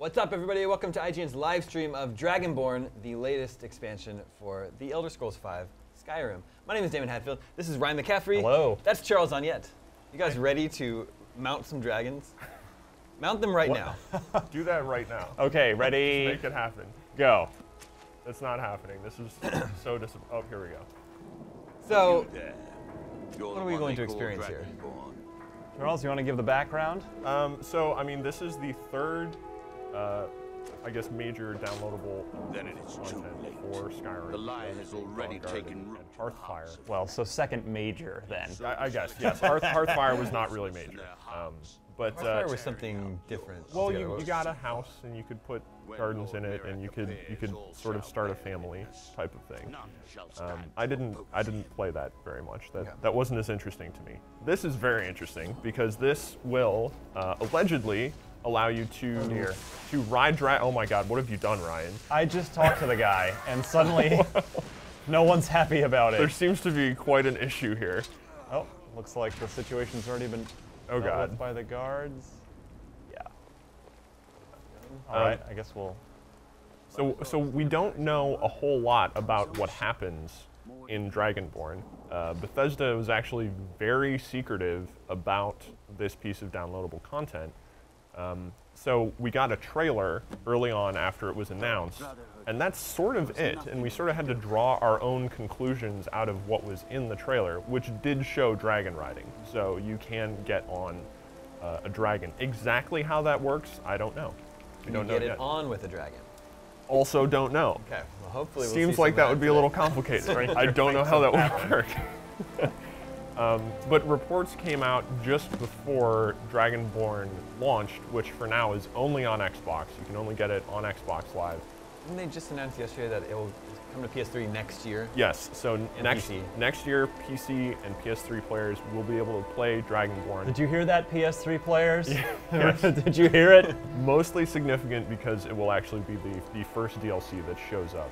What's up, everybody? Welcome to IGN's live stream of Dragonborn, the latest expansion for The Elder Scrolls V Skyrim. My name is Damon Hatfield. This is Ryan McCaffrey. Hello. That's Charles Oniet. You guys ready to mount some dragons? Mount them right now. Do that right now. Okay, ready? Make it happen. Go. It's not happening. This is so disappointing. Oh, here we go. So, what are we going to experience here? Charles, you want to give the background? So, I mean, this is the third, I guess, major downloadable content for Skyrim. The lie has already taken root. Hearthfire. Well, so second major then. I guess, yes. Hearthfire was not really major. But Hearthfire was something different. well, you got a house and you could put gardens in it, and you could sort of start a family type of thing. I didn't play that very much. That wasn't as interesting to me. This is very interesting because this will allegedly allow you to ride Oh my God, what have you done, Ryan? I just talked to the guy, and suddenly no one's happy about it. There seems to be quite an issue here. Oh, looks like the situation's already been Oh dealt God. with by the guards. Yeah. All right, I guess we'll. So we don't know a whole lot about what happens in Dragonborn. Bethesda was actually very secretive about this piece of downloadable content. So we got a trailer early on after it was announced, and that's sort of it. And we sort of had to draw our own conclusions out of what was in the trailer, which did show dragon riding. So you can get on a dragon. Exactly how that works, I don't know. We don't know get it yet. on with a dragon. Also don't know. Okay, well, hopefully we'll Seems see like some that of would be a little today. complicated. I don't know how that would work. But reports came out just before Dragonborn launched, which for now is only on Xbox. You can only get it on Xbox Live. Didn't they just announce yesterday that it will come to PS3 next year? Yes, so next PC. year, PC and PS3 players will be able to play Dragonborn. Did you hear that, PS3 players? Yes. Did you hear it? Mostly significant because it will actually be the first DLC that shows up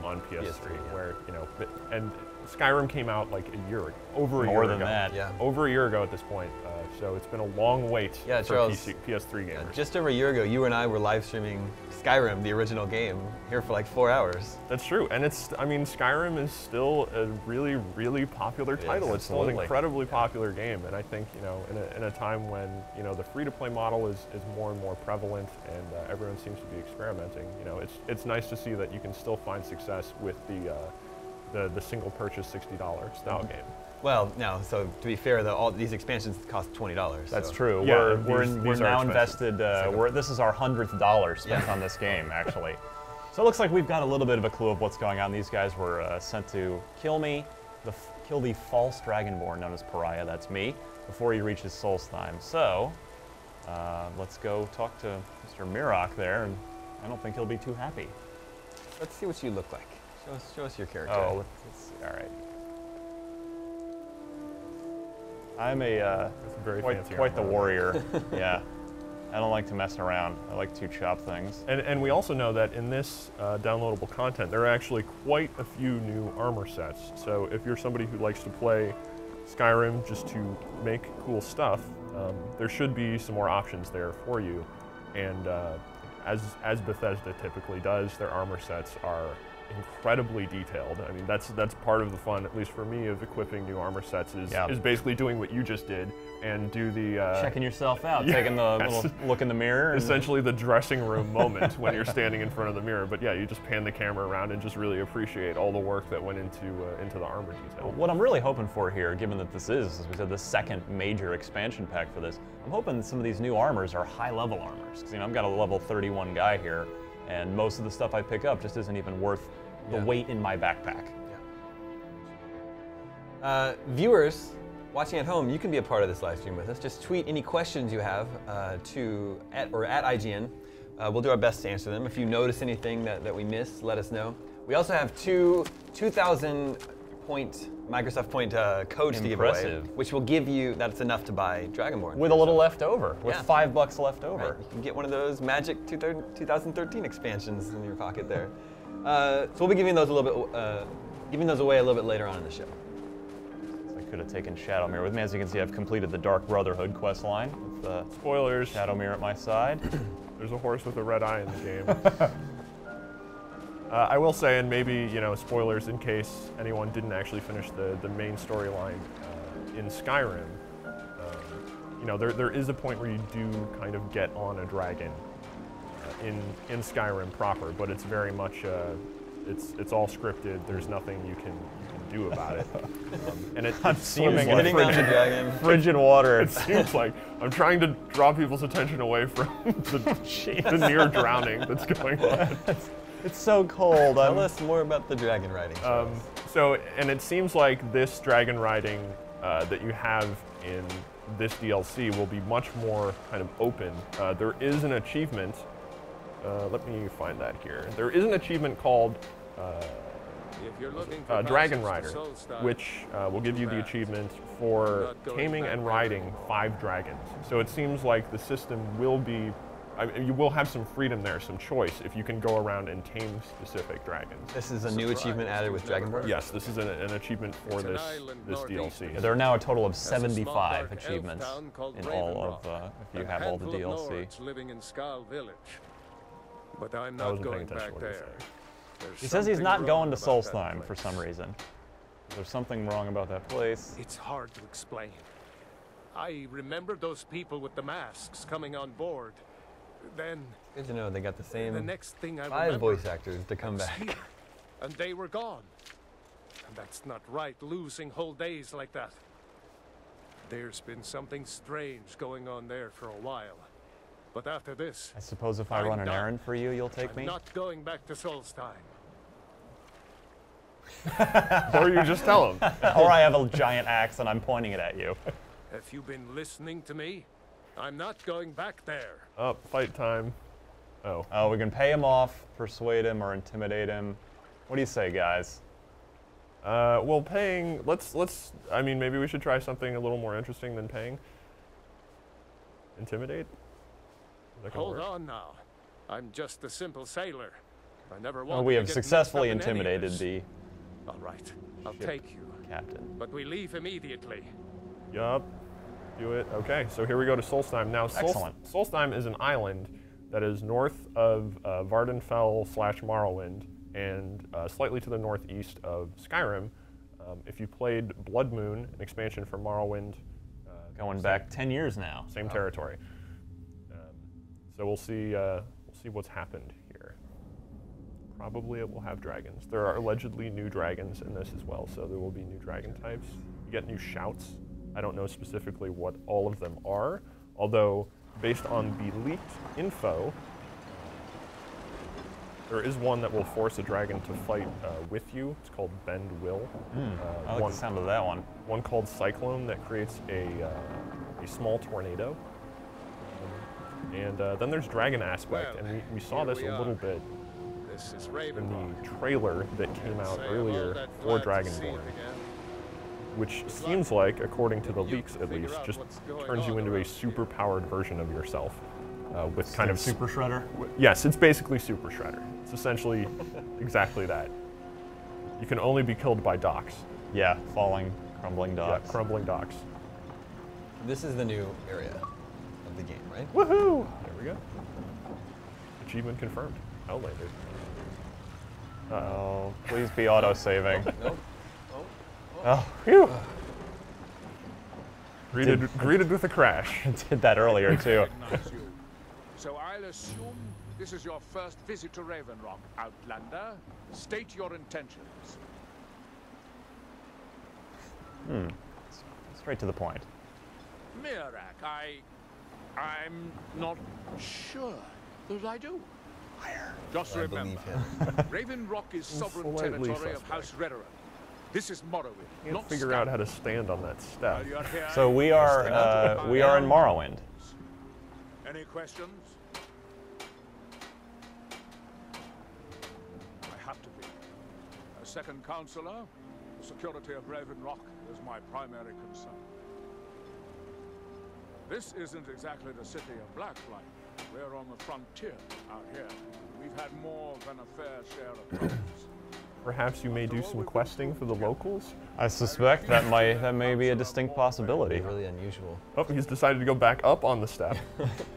on PS3, yeah. where, you know, and Skyrim came out like a year ago, over a year More ago. than that. Yeah. Over a year ago at this point, so it's been a long wait for Charles, PS3 gamers. Just over a year ago, you and I were live streaming Skyrim, the original game, here for like 4 hours. That's true, and I mean, Skyrim is still a really, really popular title. It's still an absolutely. incredibly popular game, and I think, you know, in a time when, you know, the free-to-play model is more and more prevalent, and everyone seems to be experimenting, you know, it's nice to see that you can still find success with the single purchase $60 style game. Well, no, so to be fair, all these expansions cost $20. That's so. true. Yeah, we're these are now expensive. invested. This is our $100th spent on this game, actually. So it looks like we've got a little bit of a clue of what's going on. These guys were sent to kill the false Dragonborn known as Pariah. That's me. Before he reaches Solstheim. So let's go talk to Mr. Mirok there, and I don't think he'll be too happy. Let's see what you look like. Show us your character. Oh, let's see. All right. I'm Very fancy quite the armor. warrior. Yeah. I don't like to mess around. I like to chop things. And we also know that in this downloadable content, there are actually quite a few new armor sets. So if you're somebody who likes to play Skyrim just to make cool stuff, there should be some more options there for you. And as Bethesda typically does, their armor sets are incredibly detailed. I mean, that's part of the fun, at least for me, of equipping new armor sets is basically doing what you just did and do the checking yourself out, taking the little look in the mirror. Essentially the dressing room moment when you're standing in front of the mirror. But yeah, you just pan the camera around and just really appreciate all the work that went into the armor detail. What I'm really hoping for here, given that this is, as we said, the second major expansion pack for this, I'm hoping some of these new armors are high-level armors. Because, you know, I've got a level 31 guy here, and most of the stuff I pick up just isn't even worth the weight in my backpack. Yeah. Viewers watching at home, you can be a part of this live stream with us. Just tweet any questions you have at IGN. We'll do our best to answer them. If you notice anything that we missed, let us know. We also have two 2,000 Microsoft point codes to give away, which will give you, that's enough to buy Dragonborn. With a little left over, with $5 left over. Right. You can get one of those magic 2013 expansions in your pocket there. So we'll be giving those away a little bit later on in the show. So I could have taken Shadowmere with me. As you can see, I've completed the Dark Brotherhood quest line with spoilers. Shadowmere at my side. There's a horse with a red eye in the game. I will say, and maybe, you know, spoilers in case anyone didn't actually finish the main storyline in Skyrim, you know, there is a point where you do kind of get on a dragon in Skyrim proper, but it's very much, it's all scripted. There's nothing you can do about it. And it seems like Getting on the dragon. Frigid water. it seems like I'm trying to draw people's attention away from the near drowning that's going on. It's so cold. Tell us more about the dragon riding. And it seems like this dragon riding that you have in this DLC will be much more kind of open. There is an achievement, let me find that here. There is an achievement called Dragon Rider, which will give you the achievement for taming and riding 5 dragons. So it seems like the system will be, you will have some freedom there, some choice, if you can go around and tame specific dragons. This is a new achievement added with Dragonborn? Yes, this is an achievement for this DLC. There are now a total of 75 achievements in all of, if you have all the DLC. Living in Skull Village. But I'm I not wasn't paying going attention back to what he there. said. He says he's not going to Solstheim for some reason. There's something wrong about that place. It's hard to explain. I remember those people with the masks coming on board. Then Good to know they got the same the next thing I 5 remember, voice actors to come I was back. here, and they were gone. And that's not right, losing whole days like that. There's been something strange going on there for a while. But after this, I suppose if I I'm run an done. errand for you, you'll take I'm me? not going back to Solstheim. Or you just tell him. Or I have a giant axe and I'm pointing it at you. Have you been listening to me? I'm not going back there. Oh, fight time. Oh. Oh, we can pay him off, persuade him, or intimidate him. What do you say, guys? Well, paying, I mean, maybe we should try something a little more interesting than paying. Intimidate? Is that gonna Hold work? on now. I'm just a simple sailor. I never Well, wanted we to have get successfully mixed up in any of intimidated this. the All right, I'll ship take you. captain. But we leave immediately. Yup. Do it. Okay, so here we go to Solstheim. Now, Excellent. Solstheim is an island that is north of Vardenfell/Morrowind and slightly to the northeast of Skyrim. If you played Blood Moon, an expansion for Morrowind, Going back 10 years now. same territory. So we'll see what's happened here. Probably it will have dragons. There are allegedly new dragons in this as well, so there will be new dragon types. You get new shouts. I don't know specifically what all of them are, although based on the leaked info, there is one that will force a dragon to fight with you. It's called Bend Will. I like the sound of that one. One called Cyclone that creates a small tornado. And then there's Dragon Aspect, Well, and we saw here this we a little are. bit This is in Raven. the trailer that came out earlier for Dragonborn, which seems like, according to the leaks at least, just turns you into a super-powered version of yourself with kind of Super Shredder? Yes, it's basically Super Shredder. It's essentially exactly that. You can only be killed by docks. Yeah, falling, crumbling docks. Yeah, crumbling docks. This is the new area of the game, right? Woohoo! There we go. Achievement confirmed. Outlander. Oh, please be auto-saving. Nope. Oh, phew! Greeted with a crash. I did that earlier, too. Recognize you. So I'll assume this is your first visit to Raven Rock, Outlander. State your intentions. Straight to the point. Mirak, I'm not sure that I do. Just I remember, believe him. Raven Rock is sovereign Slightly territory of suspect. House Redoran. This is Morrowind, Can't not figure out how to stand on that step. While you're here, So we are in Morrowind. Any questions? I have to be. As second counselor, the security of Raven Rock is my primary concern. This isn't exactly the city of Blacklight. We're on the frontier out here. We've had more than a fair share of problems. Perhaps you may do some questing for the locals? I suspect that may be a distinct possibility. Really unusual. Oh, he's decided to go back up on the step.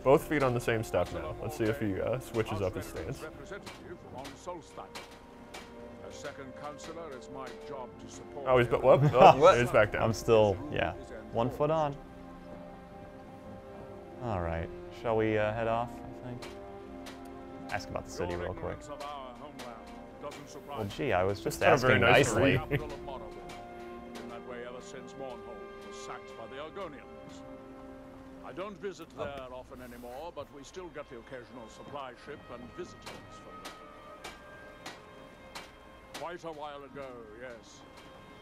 Both feet on the same step now. Let's see if he switches up his stance. Representative on Solstheim. As second counselor, it's my job to support. Oh, he's what? He's back down. I'm still, yeah, 1 foot on. All right, shall we head off, I think? Ask about the city real quick. Well, gee, I was just asking nicely. In that way, ever since Mournhold was sacked by the Argonians. I don't visit there often anymore, but we still get the occasional supply ship and visitors from there. Quite a while ago, yes.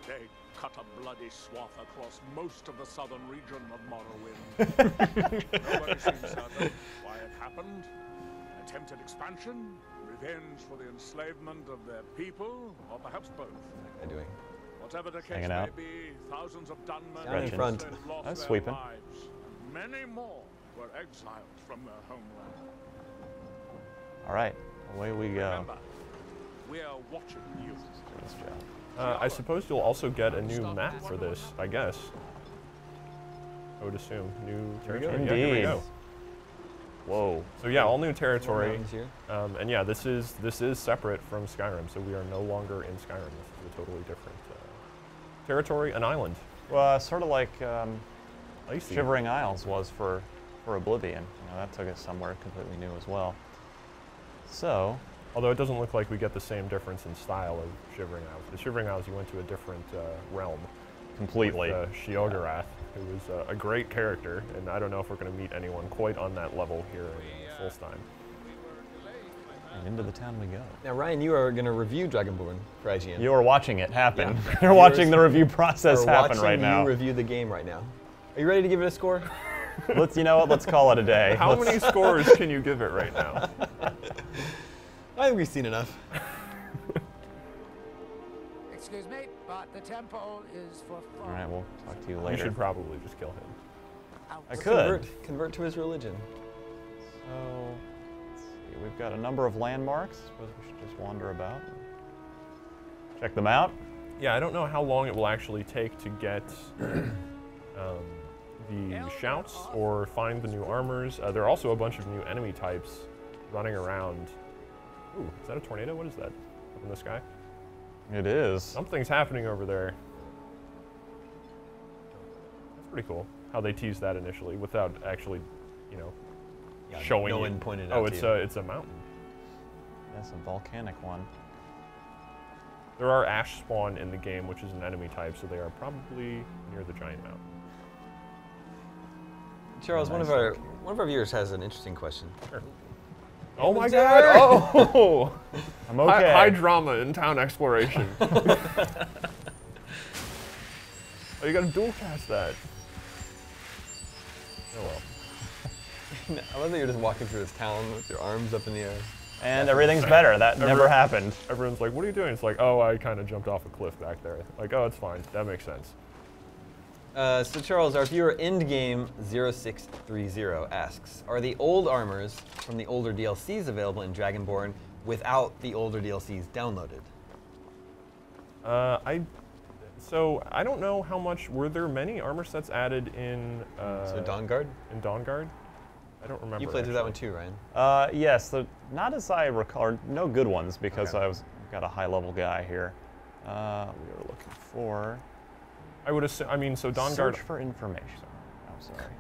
They cut a bloody swath across most of the southern region of Morrowind. Nobody seems certain why it happened. Attempted expansion, revenge for the enslavement of their people, or perhaps both. What's that guy doing? Whatever the case Hanging may out. be, thousands of gunmen Down in front. lost That's their sweeping. lives. Many more were exiled from their homeland. All right, away we go. Remember, we are watching you. Let's do this job. I suppose you'll also get a new map for this, I guess. I would assume. New territory. Indeed. Yeah, here we go. Whoa. So yeah, all new territory. Mountains here. And yeah, this is separate from Skyrim, so we are no longer in Skyrim. This is a totally different territory, an island. Well, sort of like Icy. Shivering Isles was for Oblivion. You know, that took us somewhere completely new as well. So, Although it doesn't look like we get the same difference in style of Shivering Isles. The Shivering Isles, you went to a different realm. completely. With Sheogorath, who is a great character, and I don't know if we're going to meet anyone quite on that level here in Solstheim. And into the town we go. Now, Ryan, you are going to review Dragonborn for IGN. You are watching it happen. Yeah. You're watching the review process We're happen right watching now. you review the game right now. Are you ready to give it a score? You know what? Let's call it a day. How many scores can you give it right now? I think we've seen enough. Excuse me, but the temple is for fun. All right, we'll talk to you You later. should probably just kill him. I could. Convert to his religion. So, let's see. We've got a number of landmarks. Suppose we should just wander about. Check them out. Yeah, I don't know how long it will actually take to get the shouts or find the new armors. There are also a bunch of new enemy types running around. Ooh, is that a tornado? What is that up in the sky? It is. Something's happening over there. That's pretty cool. How they teased that initially without actually, you know, Yeah, showing no you. one pointed Oh, out it's to you. it's a mountain. That's a volcanic one. There are ash spawn in the game, which is an enemy type, so they are probably near the giant mountain. Charles, Nice one of our viewers has an interesting question. Sure. Oh my Sir! God! Oh, I'm okay. High drama in town exploration. Oh, you got to dual cast that. Oh well. I love that you're just walking through this town with your arms up in the air. And everything's better. That never happened. Everyone's like, "What are you doing?" It's like, "Oh, I kind of jumped off a cliff back there." Like, "Oh, it's fine. That makes sense." So Charles, our viewer Endgame0630 asks, are the old armors from the older DLCs available in Dragonborn without the older DLCs downloaded? So I don't know how much. Were there many armor sets added in? So Dawnguard? In Dawnguard? I don't remember. You played through that one too, Ryan? Yes, not as I recall. Or no good ones because Okay. I've got a high-level guy here. We were looking for. I would assume. I mean, so Dawnguard. Search for information. I'm sorry.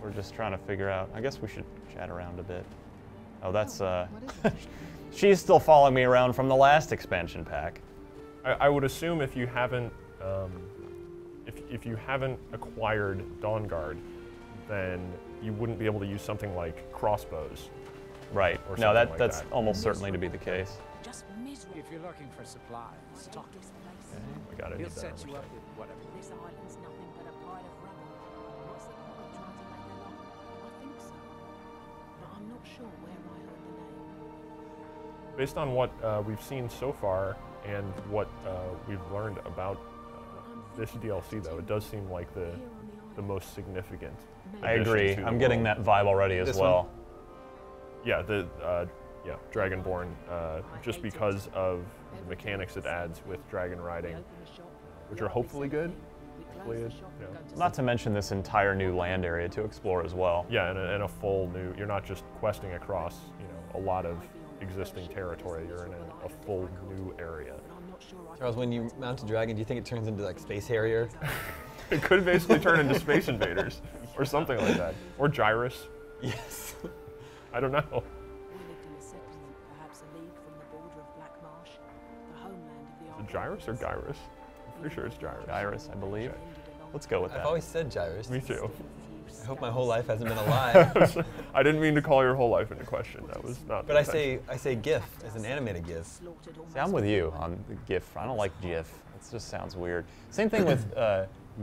We're just trying to figure out. I guess we should chat around a bit. Oh, that's she's still following me around from the last expansion pack. I would assume if you haven't, if you haven't acquired Dawnguard, then you wouldn't be able to use something like crossbows. Right. Or No, something like that's that. almost certainly to be the case. Just miserable. If you're looking for supplies, stock this place. We got it. He'll set you up with whatever. This island's nothing but a pile of rubble. What's the point of trying to make a lock? I think so. But I'm not sure where I heard the name. Based on what we've seen so far and what we've learned about this DLC, though, it does seem like the most significant. I addition agree. to the I'm getting world. that vibe already as This well. Yeah, the yeah, Dragonborn, just because of the mechanics it adds with dragon riding, which are hopefully good. Hopefully, you know. Not to mention this entire new land area to explore as well. Yeah, and a full new. You're not just questing across, you know, a lot of existing territory. You're in a full new area. Charles, when you mount a dragon, do you think it turns into like Space Harrier? It could basically turn into Space Invaders or something like that, or Gyrus. Yes. I don't know. We lived in a settlement, perhaps a league from the border of Black Marsh, the homeland of the Is it Gyrus or Gyrus? I'm pretty sure it's Gyrus. Gyrus, I believe. Okay. Let's go with that. I've always said Gyrus. Me too. I hope my whole life hasn't been a lie. I didn't mean to call your whole life into question. That was not. But I say GIF as an animated GIF. See, I'm with you on the GIF. I don't like GIF. It just sounds weird. Same thing with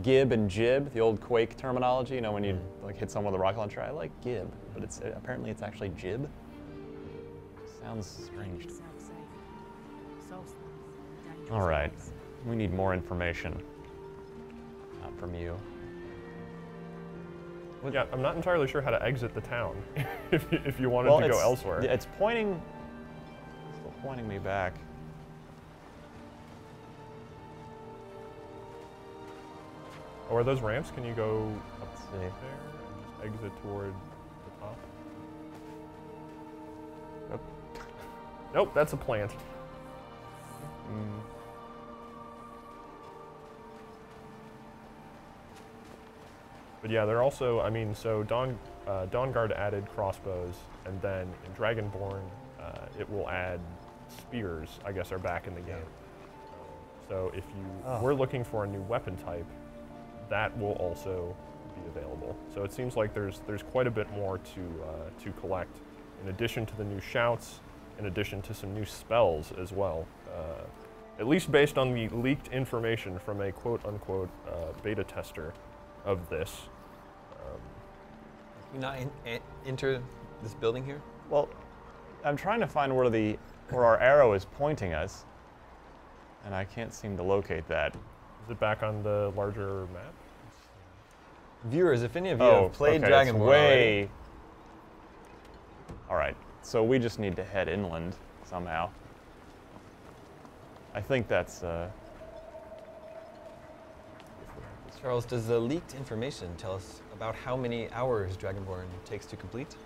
gib and jib, the old Quake terminology. You know, when you like hit someone with a rocket launcher. I like gib, but it's apparently it's actually jib. Sounds strange. All right, we need more information. Not from you. Yeah, I'm not entirely sure how to exit the town. if you wanted to go elsewhere. It's pointing. Still pointing me back. Oh, are those ramps? Can you go up Let's see. there and just exit toward the top? Nope. Nope, that's a plant. But yeah, they're also, I mean, so Dawnguard added crossbows, and then in Dragonborn, it will add spears, I guess, are back in the game. So if you were looking for a new weapon type, that will also be available. So it seems like there's quite a bit more to collect, in addition to the new shouts, in addition to some new spells as well. At least based on the leaked information from a quote-unquote beta tester of this. Can you not enter this building here? Well, I'm trying to find where our arrow is pointing us, and I can't seem to locate that. Is it back on the larger map? Viewers, if any of you have played Dragonborn already. All right, so we just need to head inland somehow. I think that's. Charles, does the leaked information tell us about how many hours Dragonborn takes to complete?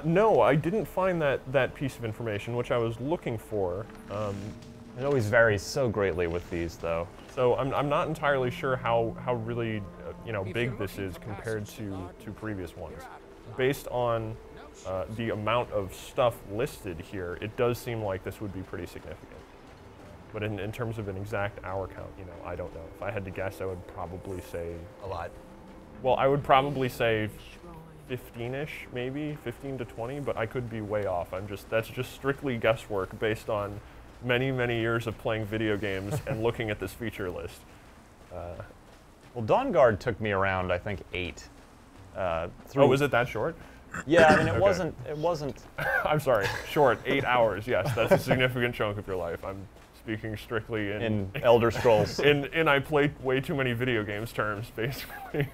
No, I didn't find that piece of information, which I was looking for. It always varies so greatly with these, though. So I'm not entirely sure how really big this is compared to previous ones. Based on the amount of stuff listed here, it does seem like this would be pretty significant. But in terms of an exact hour count, I don't know. If I had to guess, I would probably say a lot. Well, I would probably say 15-ish, maybe 15 to 20, but I could be way off. That's just strictly guesswork based on many, many years of playing video games and looking at this feature list. Well, Dawnguard took me around, I think, 8. Oh, was it that short? Yeah, I mean, it Okay. wasn't. I'm sorry, short, 8 hours. Yes, that's a significant chunk of your life. I'm speaking strictly in Elder Scrolls. in I played way too many video games terms, basically.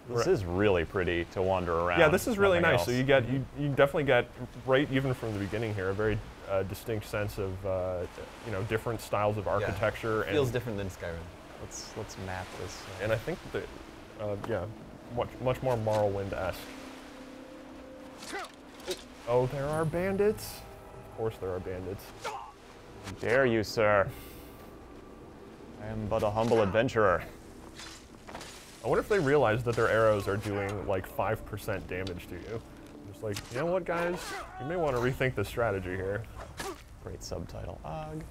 This is really pretty to wander around. Yeah, this is really nothing nice. else. So you definitely get, right even from the beginning here, a very distinct sense of different styles of architecture. Yeah, feels different than Skyrim. Let's map this. And I think that much more Morrowind-esque. Oh, there are bandits. Of course there are bandits. How dare you, sir? I am but a humble adventurer. I wonder if they realize that their arrows are doing like 5% damage to you. Just like, you know what, guys? You may want to rethink the strategy here. Great subtitle. Ugh.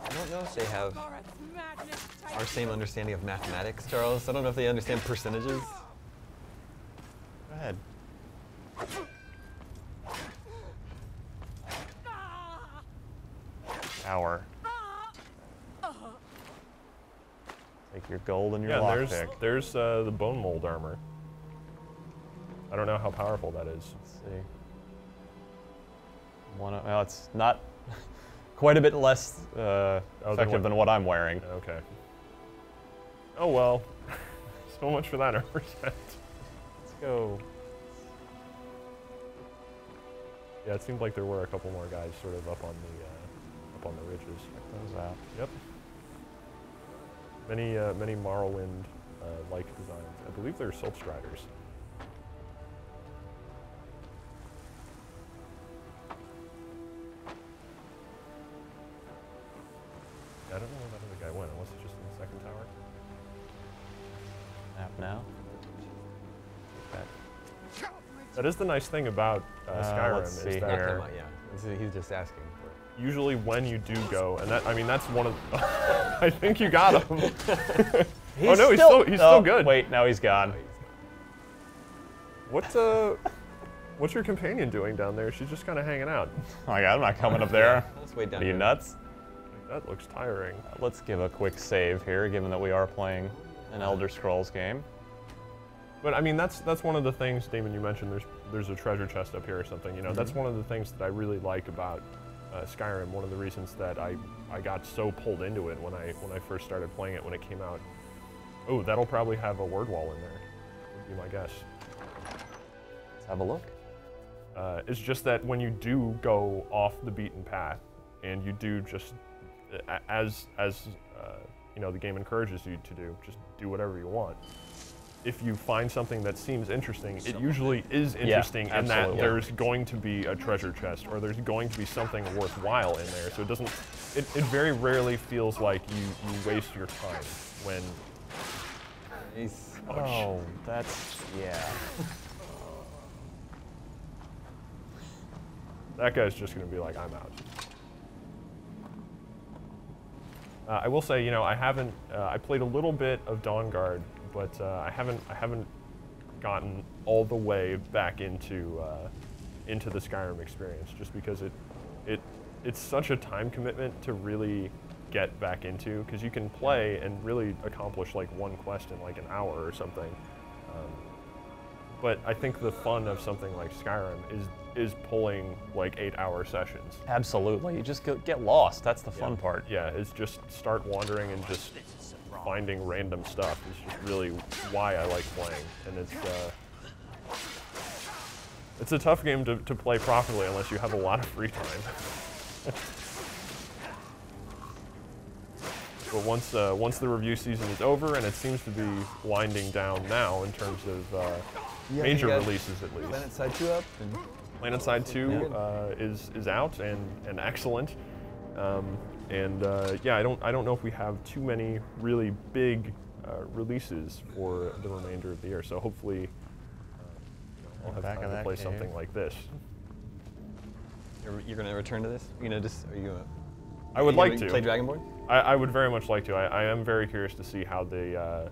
I don't know if they have our same understanding of mathematics, Charles. I don't know if they understand percentages. Go ahead. Power. Take your gold and your lockpick. there's the bone mold armor. I don't know how powerful that is. Let's see. Well, it's not quite a bit less effective than what I'm wearing. Okay. Oh well. So much for that 100%. Let's go. Yeah, it seemed like there were a couple more guys sort of up on the ridges. Check those out. Yep. Many Morrowind like designs. I believe they're Solstriders. Yeah, I don't know where that other guy went, unless he's just in the second tower. Map now. That is the nice thing about Skyrim. Let's see is that here. Yeah, he's just asking for it. usually when you do go, and that, I mean, that's one of. I think you got him. Oh no, he's still good. Wait, now he's gone. What's your companion doing down there? She's just kind of hanging out. Oh my god, I'm not coming up there. Let's wait down Are you here. nuts? That looks tiring. Let's give a quick save here, given that we are playing an Elder Scrolls game. But I mean, that's one of the things, Damon, you mentioned. There's a treasure chest up here or something. You know, that's one of the things that I really like about Skyrim. One of the reasons that I got so pulled into it when I first started playing it when it came out. Oh, that'll probably have a word wall in there. Would be my guess. Let's have a look. It's just that when you do go off the beaten path, and you do just as you know, the game encourages you to do, just do whatever you want. If you find something that seems interesting, it usually is interesting in that there's going to be a treasure chest or there's going to be something worthwhile in there. So it doesn't, it very rarely feels like you waste your time when. Oh, that's, yeah. That guy's just going to be like, I'm out. I will say, you know, I haven't. I played a little bit of Dawnguard, but I haven't gotten all the way back into the Skyrim experience, just because it's such a time commitment to really get back into, because you can play and really accomplish like one quest in like an hour or something. But I think the fun of something like Skyrim is pulling like 8-hour sessions. Absolutely. You just get lost. That's the fun part. Yeah, it's just start wandering and just finding random stuff is just really why I like playing. And it's a tough game to play properly unless you have a lot of free time. But once the review season is over, and it seems to be winding down now in terms of major releases at least. PlanetSide 2 up? PlanetSide 2 is out and excellent. Yeah, I don't know if we have too many really big releases for the remainder of the year. So hopefully, I'll have time to play something like this. You're going to return to this? Are you gonna I would like to play Dragonborn. I would very much like to. I am very curious to see how the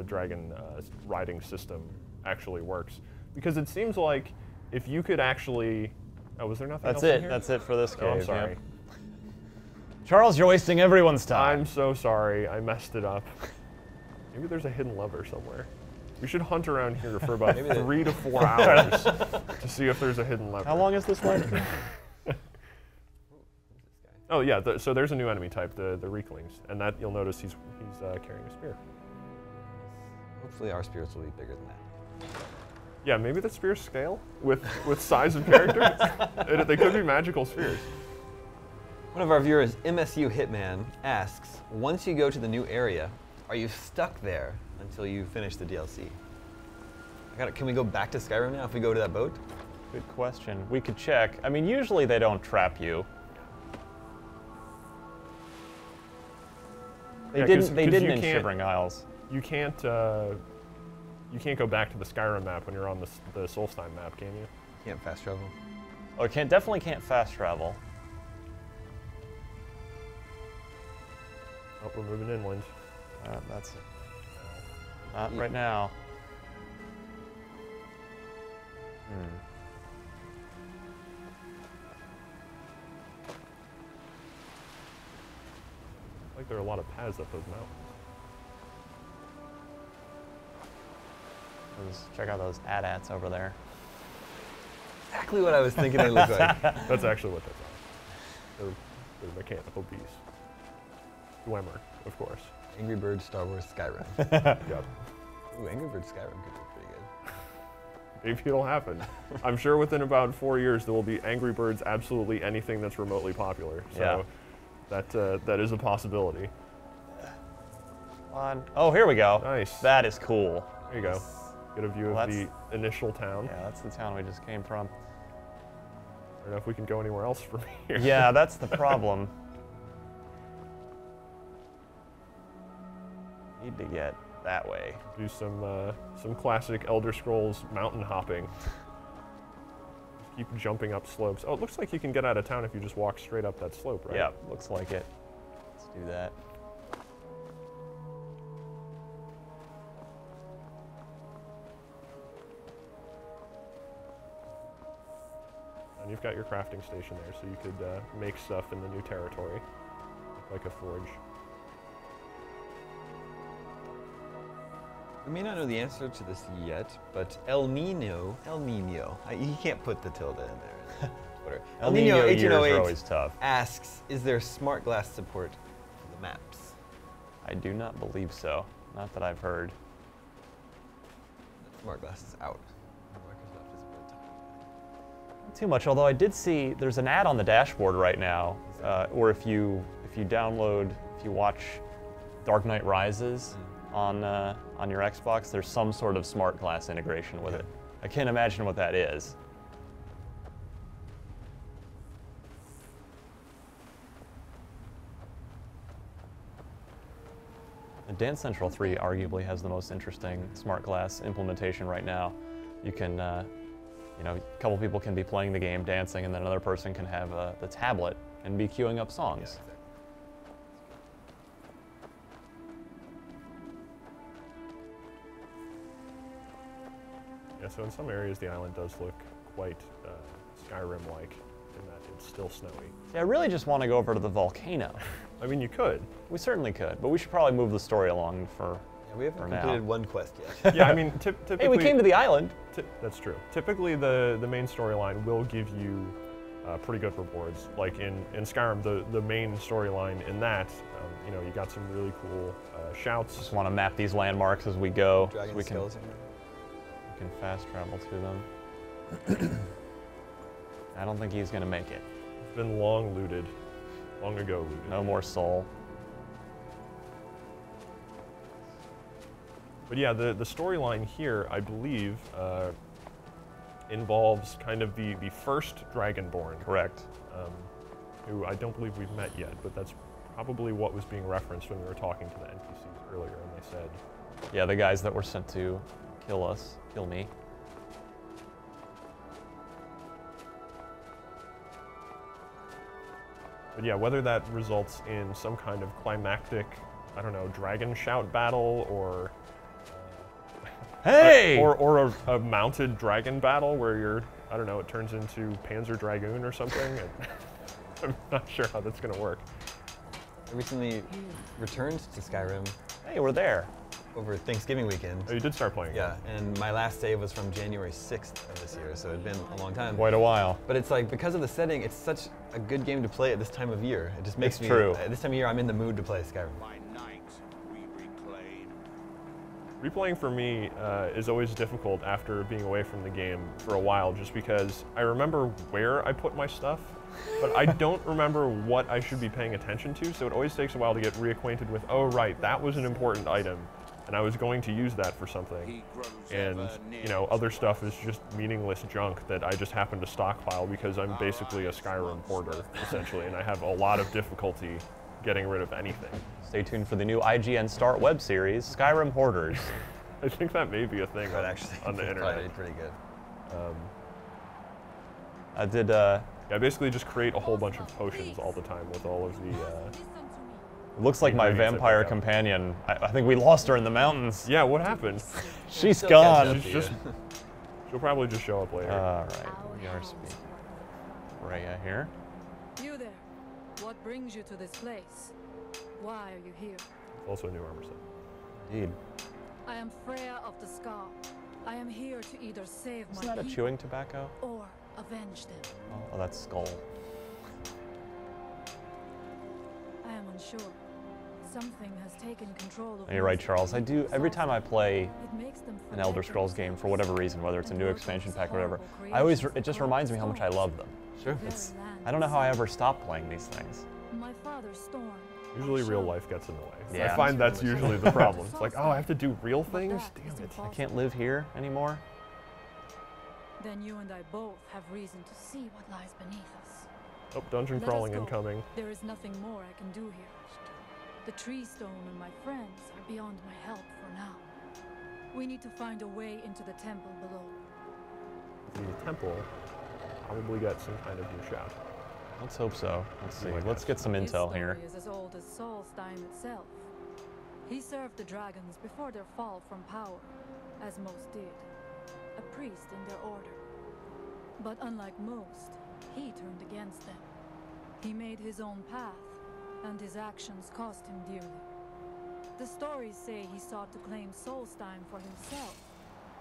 dragon riding system actually works, because it seems like if you could actually. Oh, was there nothing else in here? That's it for this game. Oh, I'm sorry. Yep. Charles, you're wasting everyone's time. I'm so sorry. I messed it up. Maybe there's a hidden lever somewhere. We should hunt around here for about 3 to 4 hours to see if there's a hidden lever. How long is this live? Oh yeah, so there's a new enemy type, the Reeklings, and that you'll notice he's carrying a spear. Hopefully our spirits will be bigger than that. Yeah, maybe the spears scale with size of character. They could be magical spheres. One of our viewers, MSU Hitman, asks, once you go to the new area, are you stuck there until you finish the DLC? Can we go back to Skyrim now if we go to that boat? Good question. We could check. I mean, usually they don't trap you. They didn't in Shivering Isles. You can't go back to the Skyrim map when you're on the Solstheim map, can you? Can't fast travel. Oh, definitely can't fast travel. Oh, we're moving inland. That's it. Not right now. Like there are a lot of paths up those mountains. Check out those AT-ATs over there. Exactly what I was thinking they look like. That's actually what those are. They're mechanical beasts. Dwemer, of course. Angry Birds, Star Wars, Skyrim. Yep. Ooh, Angry Birds, Skyrim could be pretty good. Maybe it'll happen. I'm sure within about 4 years there will be Angry Birds absolutely anything that's remotely popular. So that is a possibility. On. Oh, here we go. Nice. That is cool. There you go. Get a view of the initial town. Yeah, that's the town we just came from. I don't know if we can go anywhere else from here. Yeah, that's the problem. Need to get that way. Do some classic Elder Scrolls mountain hopping. Just keep jumping up slopes. Oh, it looks like you can get out of town if you just walk straight up that slope, right? Yeah, looks like it. Let's do that. And you've got your crafting station there, so you could make stuff in the new territory, like a forge. We may not know the answer to this yet, but El Nino, you can't put the tilde in there. Whatever. El Nino years are 1808 always tough. asks, is there smart glass support for the maps? I do not believe so. Not that I've heard. Smart glass is out. Not too much, although I did see there's an ad on the dashboard right now, or if you watch Dark Knight Rises on your Xbox, there's some sort of smart glass integration with it. I can't imagine what that is. And Dance Central 3 arguably has the most interesting smart glass implementation right now. You can, a couple people can be playing the game, dancing, and then another person can have the tablet and be queuing up songs. Yeah, so in some areas the island does look quite Skyrim-like in that it's still snowy. See, I really just want to go over to the volcano. I mean, you could. We certainly could, but we should probably move the story along for We haven't for completed now. one quest yet. Yeah, I mean, typically... Hey, we came to the island. That's true. Typically, the main storyline will give you pretty good rewards. Like in Skyrim, the main storyline in that, you got some really cool shouts. Just want to map these landmarks as we go. Dragon so we skeleton. can fast travel to them. I don't think he's going to make it. It's been long looted. Long ago looted. No more soul. But yeah, the storyline here, I believe, involves kind of the first Dragonborn. Correct. Who I don't believe we've met yet, but that's probably what was being referenced when we were talking to the NPCs earlier, and they said... Yeah, the guys that were sent to kill me. But yeah, whether that results in some kind of climactic, I don't know, dragon shout battle, or... Hey! Or a mounted dragon battle where you're, I don't know, it turns into Panzer Dragoon or something. And I'm not sure how that's going to work. I recently returned to Skyrim Hey, we're there. over Thanksgiving weekend. Oh, you did start playing. Yeah, and my last save was from January 6th of this year, so it had been a long time. Quite a while. But it's like, because of the setting, it's such a good game to play at this time of year. It just makes It's me, true. At this time of year, I'm in the mood to play Skyrim. By night, we reclaim. Replaying for me is always difficult after being away from the game for a while, just because I remember where I put my stuff, but I don't remember what I should be paying attention to, so it always takes a while to get reacquainted with, oh right, that was an important item, and I was going to use that for something. And, other stuff is just meaningless junk that I just happen to stockpile because I'm basically a Skyrim hoarder, essentially, and I have a lot of difficulty getting rid of anything. Stay tuned for the new IGN Start web series, Skyrim Hoarders. I think that may be a thing But actually, on the it's internet. probably pretty good. I did, Yeah, basically just create a whole bunch of potions all the time with all of the... it looks like my ingredients I vampire pick up. companion. I think we lost her in the mountains. Yeah, what happened? She's Still catch gone. up to you. She'll probably just show up later. Alright, we are speaking. Rhea here. You there. What brings you to this place? Why are you here? Also new armor set. Indeed. I am Freya of the Scar. I am here to either save Isn't my that a people chewing tobacco? or avenge them. Oh, that's Skull. I am unsure. Something has taken control of And you're right, most of Charles. the I do, people every time I play It makes them an Elder forget Scrolls game for whatever reason, whether it's a and new work expansion with pack or whatever, horrible I always, creations it just that reminds me corrupt how much I souls. love them. Sure. The It's, very land I don't know how I itself. ever stop playing these things. My father's storm. Usually real life gets in the way. Yeah. I find that's usually the problem. It's like, oh, I have to do real things? That Damn is it. I can't live here anymore. Then you and I both have reason to see what lies beneath us. Oh, dungeon Let us crawling go. incoming. There is nothing more I can do here. The tree stone and my friends are beyond my help for now. We need to find a way into the temple below. The temple probably got some kind of new shout. Let's hope so. Let's see. I Let's guess. get some His intel story here. is as old as Solstheim itself. He served the dragons before their fall from power, as most did. A priest in their order. But unlike most, he turned against them. He made his own path, and his actions cost him dearly. The stories say he sought to claim Solstheim for himself,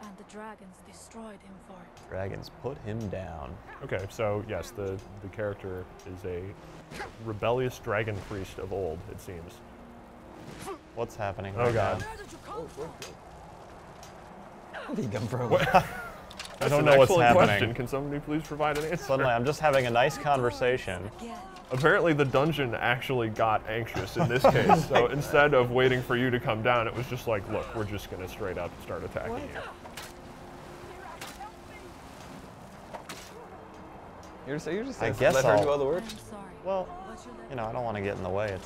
and the dragons destroyed him for it. Dragons put him down. Okay, so yes, the character is a rebellious dragon priest of old, it seems. What's happening? Oh right god. now? Where did you come from? Where did he come from? I don't An know what's excellent happening. question. Can somebody please provide an answer? Suddenly, I'm just having a nice conversation. Again. Apparently the dungeon actually got anxious in this case, so instead of waiting for you to come down, it was just like, look, we're just gonna straight up start attacking you. You're just I saying guess let her I'll- do all the work? I'm sorry. Well, but you let you know, I don't want to get in the way.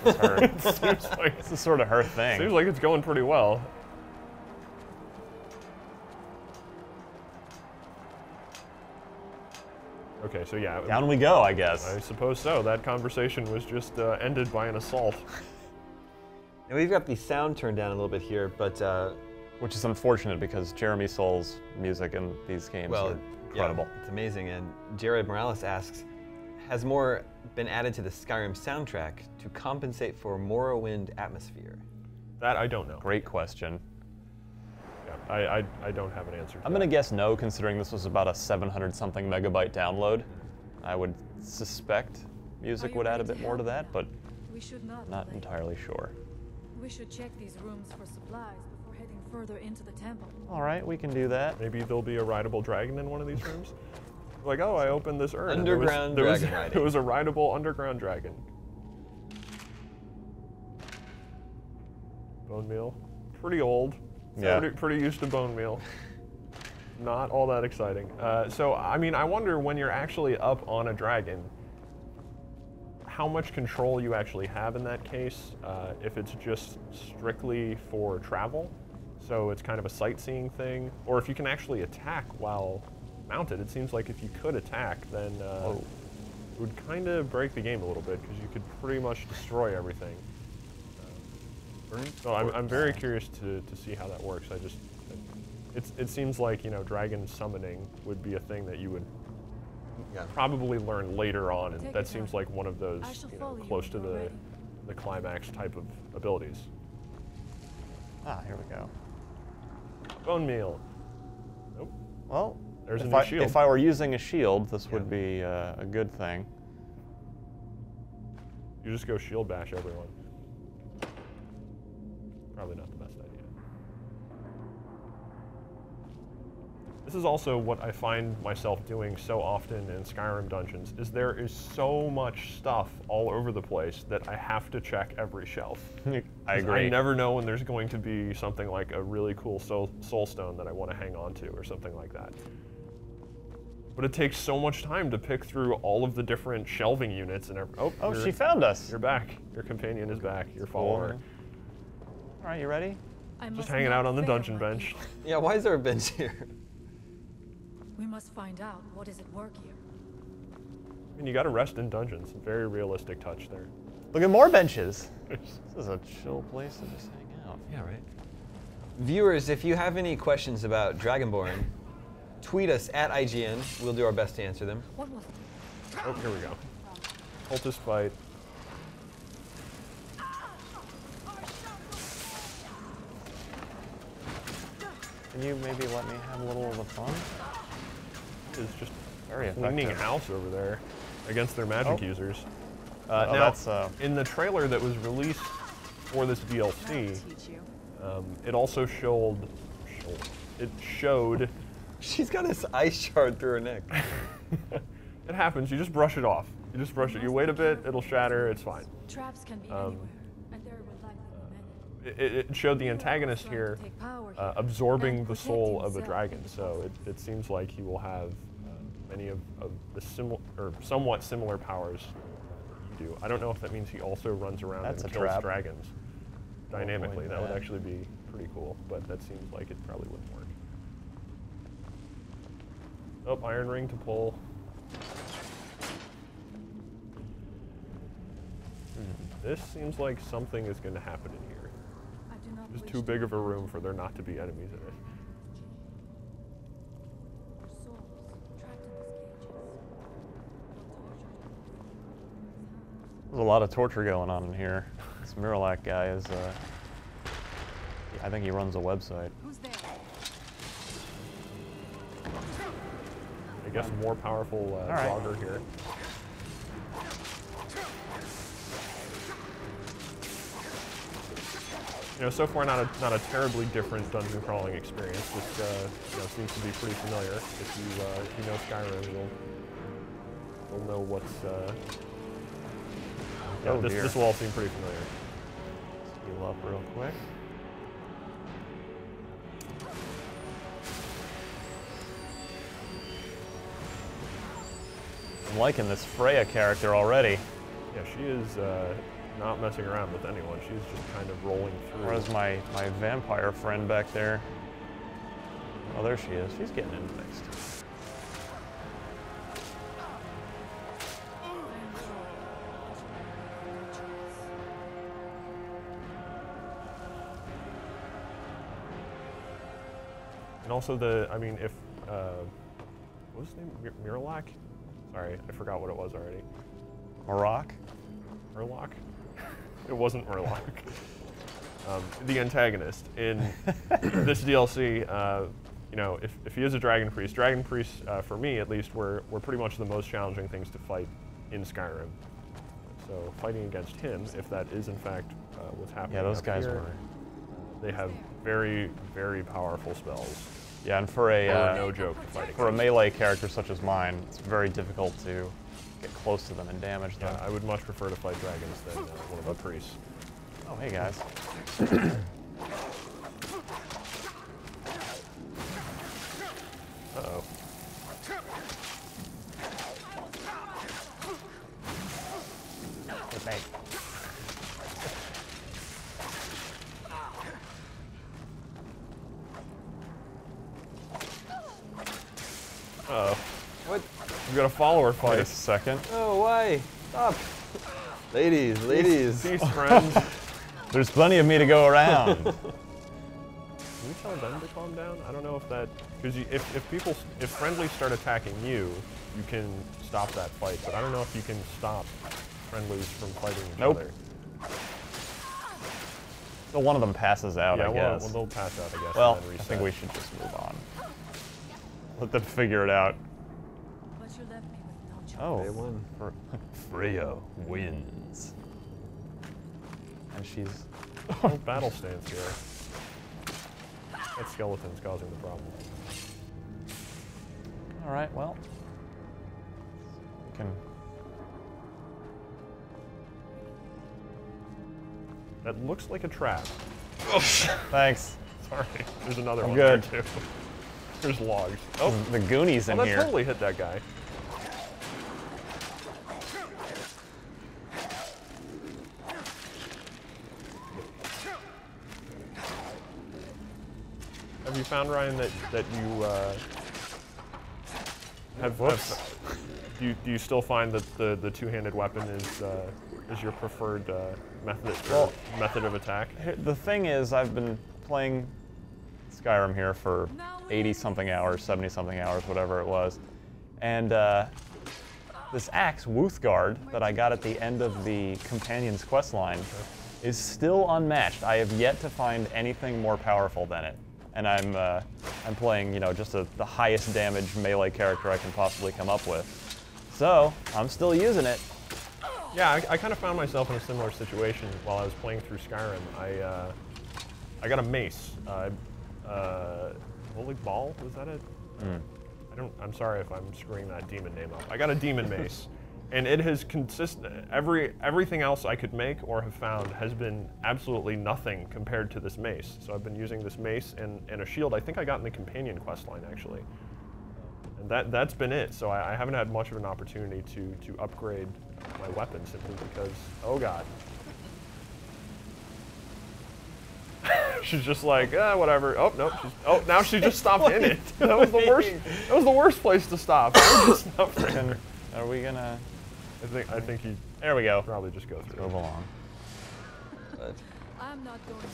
It's her. Seems like, This is sort of her thing. seems like it's going pretty well. Okay, so yeah, Down we go, I guess. I suppose so. That conversation was just ended by an assault. And we've got the sound turned down a little bit here, but Which is unfortunate because Jeremy Soul's music in these games well, are incredible. yeah, it's amazing. And Jared Morales asks, has more been added to the Skyrim soundtrack to compensate for Morrowind atmosphere? That I don't know. Great question. Yeah, I don't have an answer to I'm that. going to guess no, considering this was about a 700-something megabyte download. I would suspect music Are you would add a ready to bit more to help that, but We should not not delay. entirely sure. We should check these rooms for supplies before heading further into the temple. All right, we can do that. Maybe there'll be a rideable dragon in one of these rooms. Like, oh, I opened this urn. and Underground there was, dragon riding. It was a rideable underground dragon. Bone meal. Pretty old. Yeah. Pretty used to bone meal. Not all that exciting. So, I mean, I wonder when you're actually up on a dragon, how much control you actually have in that case, if it's just strictly for travel, so it's kind of a sightseeing thing, or if you can actually attack while mounted. It seems like if you could attack, then it would kind of break the game a little bit, because you could pretty much destroy everything. So I'm very curious to see how that works. It seems like, you know, dragon summoning would be a thing that you would probably learn later on, and Take that your seems time. like one of those, I shall you know, follow you close to when you're the ready. climax type of abilities. Ah, here we go. Bone meal. Nope. Well, There's a if new I, shield. if I were using a shield, this would be a good thing. You just go shield bash everyone. Probably not the best idea. This is also what I find myself doing so often in Skyrim dungeons, is there is so much stuff all over the place that I have to check every shelf. I 'Cause agree. I never know when there's going to be something like a really cool soul stone that I want to hang on to or something like that. But it takes so much time to pick through all of the different shelving units and Oh, you're- she found us. You're back. Your companion is back. Your follower. All right, you ready? I Just must hanging not out on the fail dungeon my bench. people. Yeah, why is there a bench here? We must find out what is at work here. I mean, you got to rest in dungeons. Very realistic touch there. Look at more benches. This is a chill place to just hang out. Yeah, right. Viewers, if you have any questions about Dragonborn, tweet us at IGN. We'll do our best to answer them. What was it? Oh, here we go. Cultist fight. Can you maybe let me have a little of the fun? It's just Very cleaning effective. house over there against their magic Oh. users. Oh, now, that's, in the trailer that was released for this DLC, it also showed. She's got this ice shard through her neck. It happens. You just brush it off. You just brush it. You wait a bit. It'll shatter. It's fine. Traps can be anywhere, and there will likely be many. It showed the antagonist here absorbing the soul of a dragon. So it seems like he will have many of the somewhat similar powers you do. I don't know if that means he also runs around and kills dragons dynamically. That would actually be pretty cool, but that seems like it probably wouldn't work. Oh, iron ring to pull. This seems like something is going to happen in here. There's too big of a room for there not to be enemies in it. There's a lot of torture going on in here. This Miralac guy is, I think he runs a website. I guess more powerful Draugr here. You know, so far not a terribly different dungeon crawling experience. This seems to be pretty familiar. If you know Skyrim, you'll know what's. This will all seem pretty familiar. Let's heal up real quick. I'm liking this Freya character already. Yeah, she is not messing around with anyone. She's just kind of rolling through. Where's my vampire friend back there? Oh, there she is. She's getting in fixed. And also if, what was his name? Miralac? Sorry, I forgot what it was already. Murloc? Murloc? It wasn't Murloc. The antagonist in this DLC, you know, if he is a dragon priest, for me at least, were pretty much the most challenging things to fight in Skyrim. So fighting against him, if that is in fact what's happening. Yeah, those guys were. They have very, very powerful spells. Yeah, and for a no joke fighting. For a melee character such as mine, it's very difficult to get close to them and damage them. Yeah, I would much prefer to fight dragons than one of the priests. Oh, hey guys. Uh-oh. Good mate. Uh-oh. What? We got a follower fight. Wait a second. Oh, why? Stop. Ladies. Peace, friends. There's plenty of me to go around. Can you tell them to calm down? I don't know if that, because if friendlies start attacking you, you can stop that fight. But I don't know if you can stop friendlies from fighting each other. So one of them passes out, I guess. Well, they'll pass out, I guess. Well, and then I reset. think we should just move on. Let them figure it out. But you left me with no choice. Oh, They won. Freya wins. And she's... No battle stance here. That skeleton's causing the problem. All right, well. We can... That looks like a trap. Thanks. Sorry, there's another one good. there too. There's logs. Oh, the Goonies in that here. totally hit that guy. Have you found, Ryan, that you do you still find that the two-handed weapon is your preferred method of attack? The thing is, I've been playing Skyrim here for 80-something hours, 70-something hours, whatever it was, and this axe, Wuthgard, that I got at the end of the Companion's quest line, is still unmatched. I have yet to find anything more powerful than it. And I'm playing, you know, just the highest damage melee character I can possibly come up with. So I'm still using it. Yeah, I kind of found myself in a similar situation while I was playing through Skyrim. I got a mace. Holy Ball, was that it? I'm sorry if I'm screwing that demon name up. I got a demon mace, and it has everything else I could make or have found has been absolutely nothing compared to this mace. So I've been using this mace and a shield. I think I got in the companion quest line actually, and that's been it. So I haven't had much of an opportunity to upgrade my weapon simply because, oh god. She's just like, whatever. Oh no, now she just stopped in it. That was the worst. That was the worst place to stop. Are we gonna? I think you. There we go. Probably just go through. Move along. I'm not going down.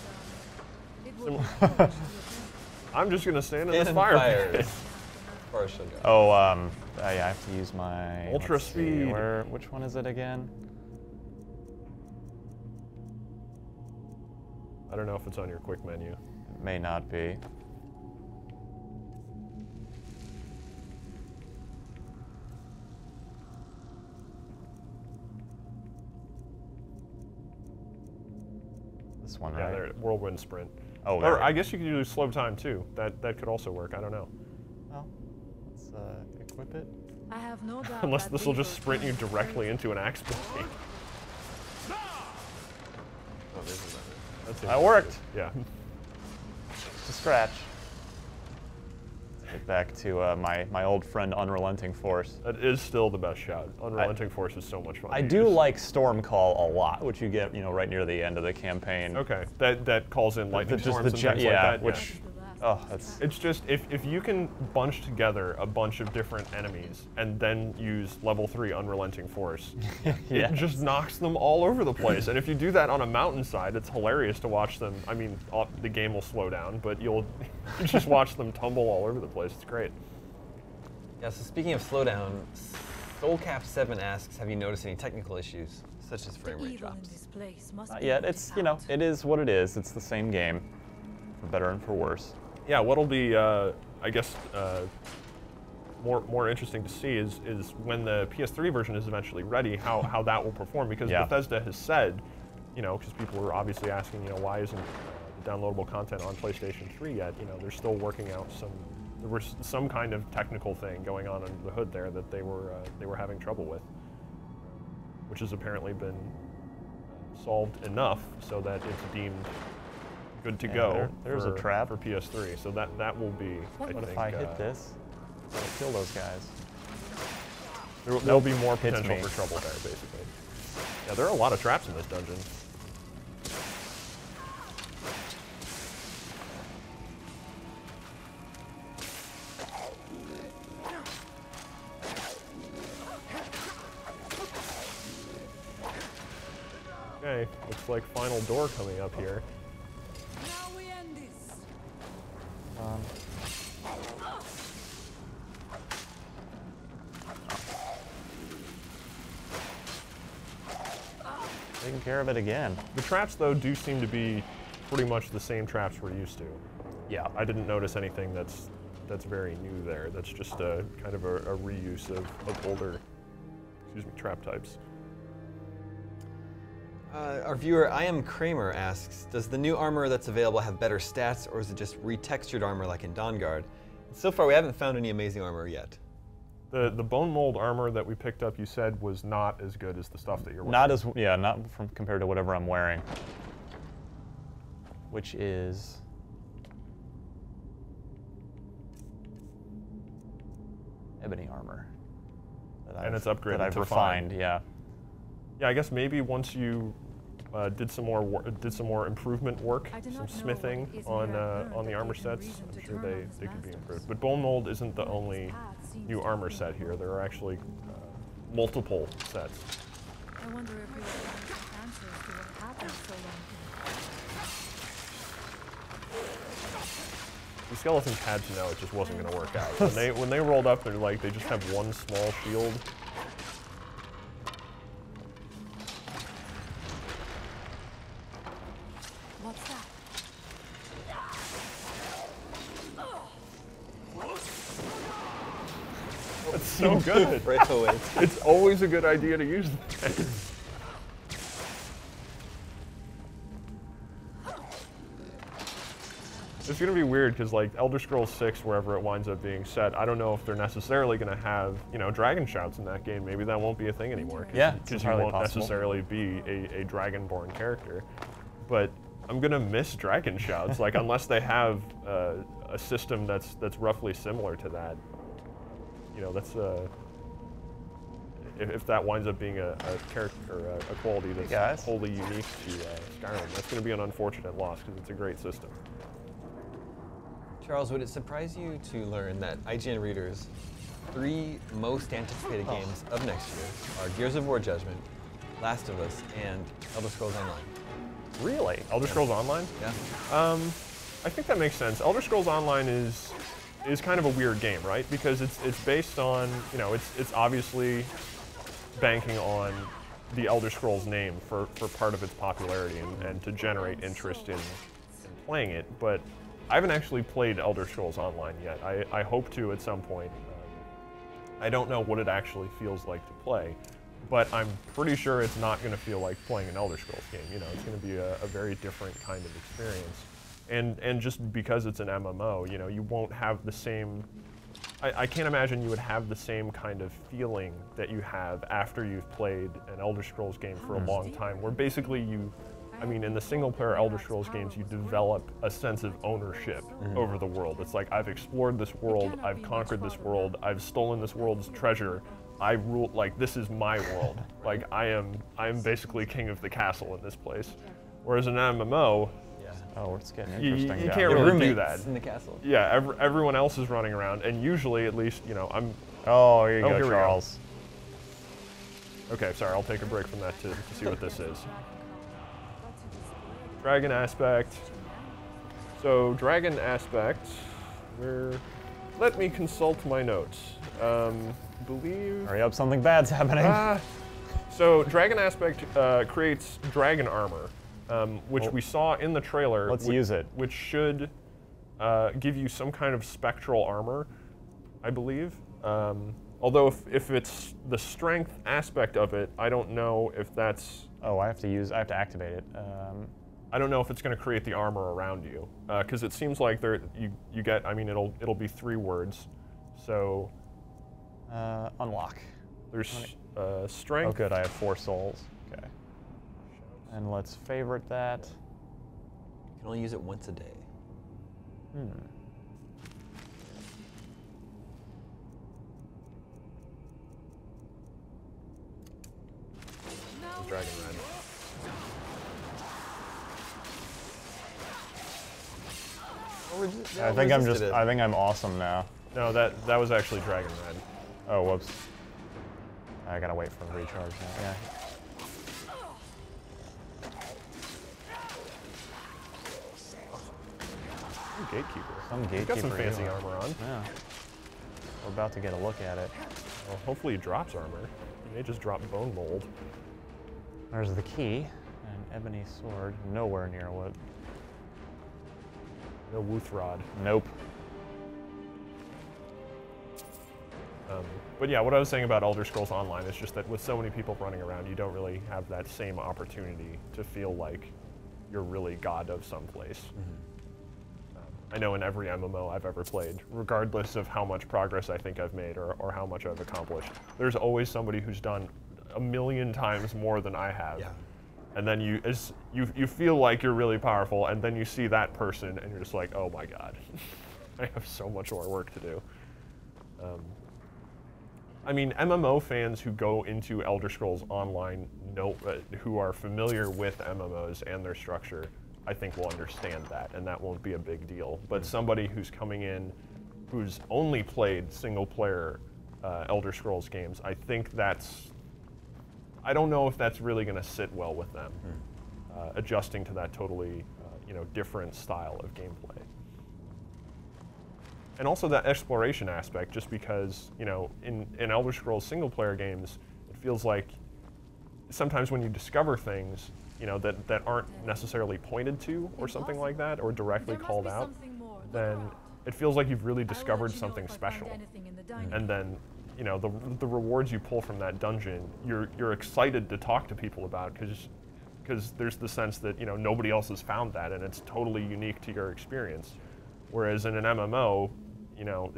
It would be foolish to attempt. I'm just gonna stand in this fire pit. Oh, yeah, I have to use my ultra speed. Which one is it again? I don't know if it's on your quick menu. It may not be. This one, yeah, right? whirlwind sprint. Oh, or I guess you could use slow time too. That could also work. I don't know. Well, let's equip it. I have no doubt. Unless this will just sprint you directly into an axe blade. That worked. Yeah. To scratch. Let's get back to my old friend Unrelenting Force. That is still the best shot. Unrelenting Force is so much fun. I do like Storm Call a lot, which you get right near the end of the campaign. Okay, that calls in lightning storms and things like that. Which, oh, that's. It's just if you can bunch together a bunch of different enemies and then use level 3 Unrelenting Force, it just knocks them all over the place. And if you do that on a mountainside, it's hilarious to watch them. I mean, the game will slow down, but you'll just watch them tumble all over the place. It's great. Yeah. So speaking of slowdown, Soulcap7 asks, have you noticed any technical issues, such as frame rate drops? Not yet. It's it is what it is. It's the same game, for better and for worse. Yeah, what'll be, I guess, more interesting to see is when the PS3 version is eventually ready, how that will perform. Because Bethesda has said, because people were obviously asking, why isn't the downloadable content on PlayStation 3 yet? They're still working out there was some kind of technical thing going on under the hood there that they were having trouble with, which has apparently been solved enough so that it's deemed good to go. There's a trap for PS3, so that will be. What if I hit this? I'll kill those guys. There'll be more potential for trouble there, basically. Yeah, there are a lot of traps in this dungeon. Okay, looks like final door coming up here. Now we end this. Taking care of it again. The traps, though, do seem to be pretty much the same traps we're used to. Yeah. I didn't notice anything that's very new there. That's just a kind of a reuse of older, trap types. Our viewer, I Am Kramer, asks, does the new armor that's available have better stats, or is it just retextured armor like in Dawnguard? So far, we haven't found any amazing armor yet. The bone mold armor that we picked up, you said, was not as good as the stuff that you're wearing. Not compared to whatever I'm wearing. Which is ebony armor. And it's upgraded that I've to refined, fine. yeah. Yeah, I guess maybe once you did some more improvement work, some smithing on the armor sets, I'm sure they could be improved. But bone mold isn't the only new armor set here. There are actually multiple sets. I wonder if we have answers to what happened so long ago. The skeletons had to know it just wasn't going to work out. When they rolled up, they're like, they just have one small shield. What's that? That's so good. Right away. It's always a good idea to use that. It's gonna be weird because like Elder Scrolls 6, wherever it winds up being set, I don't know if they're necessarily gonna have dragon shouts in that game. Maybe that won't be a thing anymore. Yeah, because you won't necessarily be a Dragonborn character. But I'm gonna miss dragon shouts, like unless they have a system that's roughly similar to that. That's if that winds up being a character or a quality that's wholly unique to Skyrim, that's gonna be an unfortunate loss because it's a great system. Charles, would it surprise you to learn that IGN readers' 3 most anticipated games of next year are Gears of War Judgment, Last of Us, and Elder Scrolls Online? Really? Elder Scrolls Online? Yeah. I think that makes sense. Elder Scrolls Online is kind of a weird game, right? Because it's based on, it's obviously banking on the Elder Scrolls name for part of its popularity and to generate interest in playing it, but I haven't actually played Elder Scrolls Online yet. I hope to at some point. I don't know what it actually feels like to play, but I'm pretty sure it's not going to feel like playing an Elder Scrolls game. It's going to be a very different kind of experience. And just because it's an MMO, you won't have the same... I can't imagine you would have the same kind of feeling that you have after you've played an Elder Scrolls game for a long time, where basically in the single-player Elder Scrolls games, you develop a sense of ownership over the world. It's like, I've explored this world, I've conquered this world, I've stolen this world's treasure, I rule, like, this is my world. Like, I am basically king of the castle in this place. Whereas in an MMO, oh, it's getting interesting. You can't really do that. In the castle. Yeah, everyone else is running around, and usually, at least, I'm... Oh, here you go, Charles. Okay, sorry, I'll take a break from that to see what this is. Dragon aspect. So, dragon aspect, let me consult my notes. Believe... Hurry up, something bad's happening. So, dragon aspect creates dragon armor, which we saw in the trailer. Let's use it. Which should give you some kind of spectral armor, I believe. Although if it's the strength aspect of it, I don't know if that's... Oh, I have to activate it. I don't know if it's going to create the armor around you, because it seems like you get. It'll be 3 words, so. Unlock. There's strength. Oh, good. I have 4 souls. Okay. And let's favorite that. You can only use it once a day. Dragon Red. I think I'm awesome now. No, that was actually Dragon Red. Oh, whoops. I gotta wait for the recharge now. Yeah. Gatekeeper. Some gatekeeper. Got some fancy armor on. Yeah. We're about to get a look at it. Well, hopefully he drops armor. He may just drop bone mold. There's the key. An ebony sword. Nowhere near what. No Wooth Rod. Nope. But yeah, what I was saying about Elder Scrolls Online is just that with so many people running around, you don't really have that same opportunity to feel like you're really god of some place. I know in every MMO I've ever played, regardless of how much progress I think I've made or how much I've accomplished, there's always somebody who's done 1,000,000 times more than I have. Yeah. And then you feel like you're really powerful, and then you see that person, and you're just like, oh my god, I have so much more work to do. MMO fans who go into Elder Scrolls Online who are familiar with MMOs and their structure, I think will understand that, and that won't be a big deal. But somebody who's coming in, who's only played single-player Elder Scrolls games, I think I don't know if that's really going to sit well with them, adjusting to that totally, different style of gameplay. And also that exploration aspect, just because, in Elder Scrolls single-player games, it feels like sometimes when you discover things, that aren't necessarily pointed to or something like that, or directly called out, then it feels like you've really discovered something special. And then, the rewards you pull from that dungeon, you're excited to talk to people about, because there's the sense that, nobody else has found that, and it's totally unique to your experience. Whereas in an MMO, you know,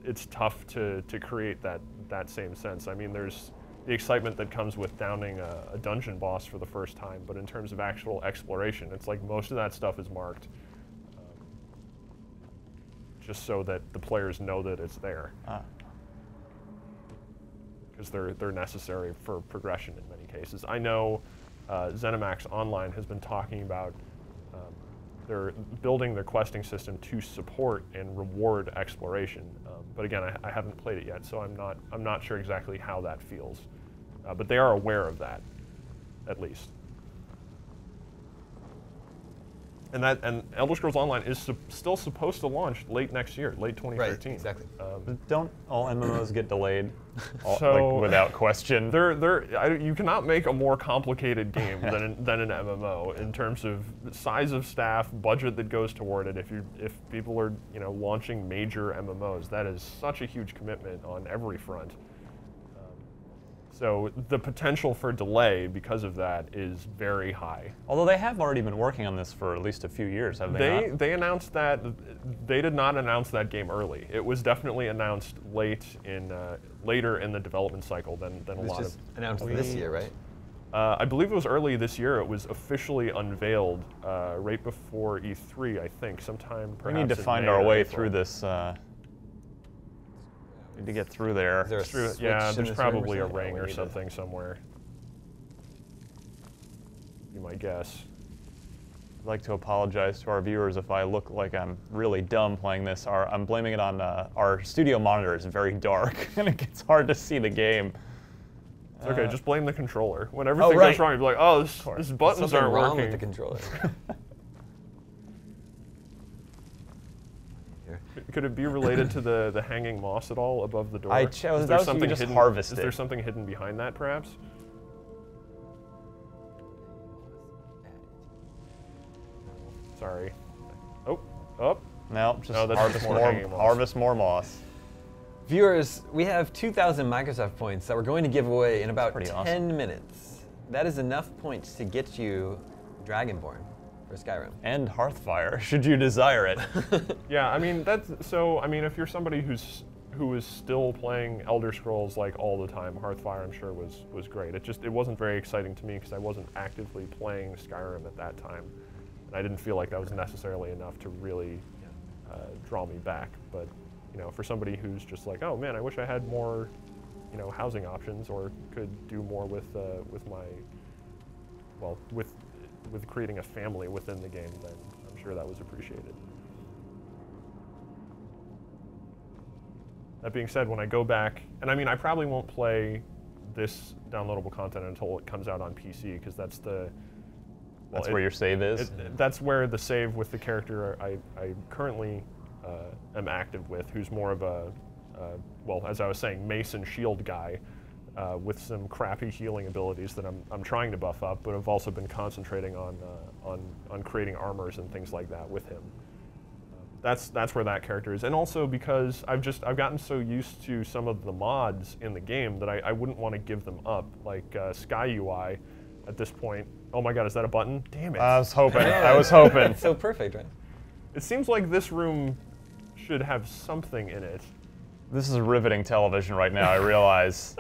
it's tough to create that same sense. I mean, there's the excitement that comes with downing a dungeon boss for the first time, but in terms of actual exploration, it's like most of that stuff is marked just so that the players know that it's there. Because they're necessary for progression in many cases. I know ZeniMax Online has been talking about they're building their questing system to support and reward exploration. But again, I haven't played it yet, so I'm not sure exactly how that feels. But they are aware of that, at least. And Elder Scrolls Online is still supposed to launch late next year, late 2013. Right, exactly. Don't all MMOs get delayed So like, without question? You cannot make a more complicated game than an MMO in terms of size of staff, budget that goes toward it. If people are launching major MMOs, that is such a huge commitment on every front. So the potential for delay because of that is very high. Although they have already been working on this for at least a few years, have they not? They announced that. They did not announce that game early. It was definitely announced later in the development cycle than a lot of. Announced this year, right? I believe it was early this year. It was officially unveiled right before E3, I think, sometime perhaps. We need to find our way through this. Need to get through there. Is there a switch there's in this probably a room ring or something somewhere. Be my guess. I'd like to apologize to our viewers if I look like I'm really dumb playing this. I'm blaming it on our studio monitor is very dark and it gets hard to see the game. It's okay, just blame the controller. When everything goes wrong, you'll be like, oh, this buttons aren't working. Wrong with the controller. Could it be related to the hanging moss at all above the door? I chose that. You just harvest it. Is there something hidden behind that, perhaps? Sorry. Oh. No, just harvest more moss. Viewers, we have 2,000 Microsoft points that we're going to give away in about 10 minutes. That is enough points to get you Dragonborn for Skyrim. And Hearthfire, should you desire it. Yeah, I mean, if you're somebody who is still playing Elder Scrolls like all the time, Hearthfire I'm sure was great. It wasn't very exciting to me because I wasn't actively playing Skyrim at that time. And I didn't feel like that was necessarily enough to really draw me back. But for somebody who's just like, oh man, I wish I had more, housing options or could do more with creating a family within the game, then I'm sure that was appreciated. That being said, when I go back, and I mean, I probably won't play this downloadable content until it comes out on PC, because that's where your save is? That's where the save with the character I currently am active with, who's more of a, as I was saying, mace and shield guy with some crappy healing abilities that I'm trying to buff up, but I've also been concentrating on creating armors and things like that with him. That's where that character is, and also because I've gotten so used to some of the mods in the game that I wouldn't want to give them up, like Sky UI. At this point, oh my God, is that a button? Damn it! I was hoping. I was hoping. It's so perfect, right? It seems like this room should have something in it. This is riveting television right now, I realize.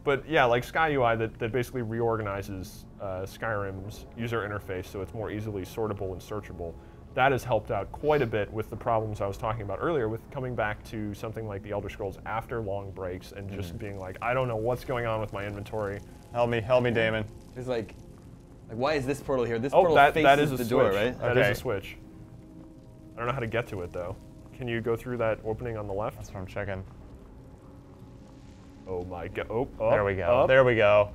But yeah, like Sky UI that basically reorganizes Skyrim's user interface so it's more easily sortable and searchable. That has helped out quite a bit with the problems I was talking about earlier with coming back to something like the Elder Scrolls after long breaks and just being like, I don't know what's going on with my inventory. Help me, Damon. It's like why is this portal here? This portal faces that is the switch. door, right? That is a switch. I don't know how to get to it though. Can you go through that opening on the left? That's what I'm checking. Oh my God! There we go. There we go.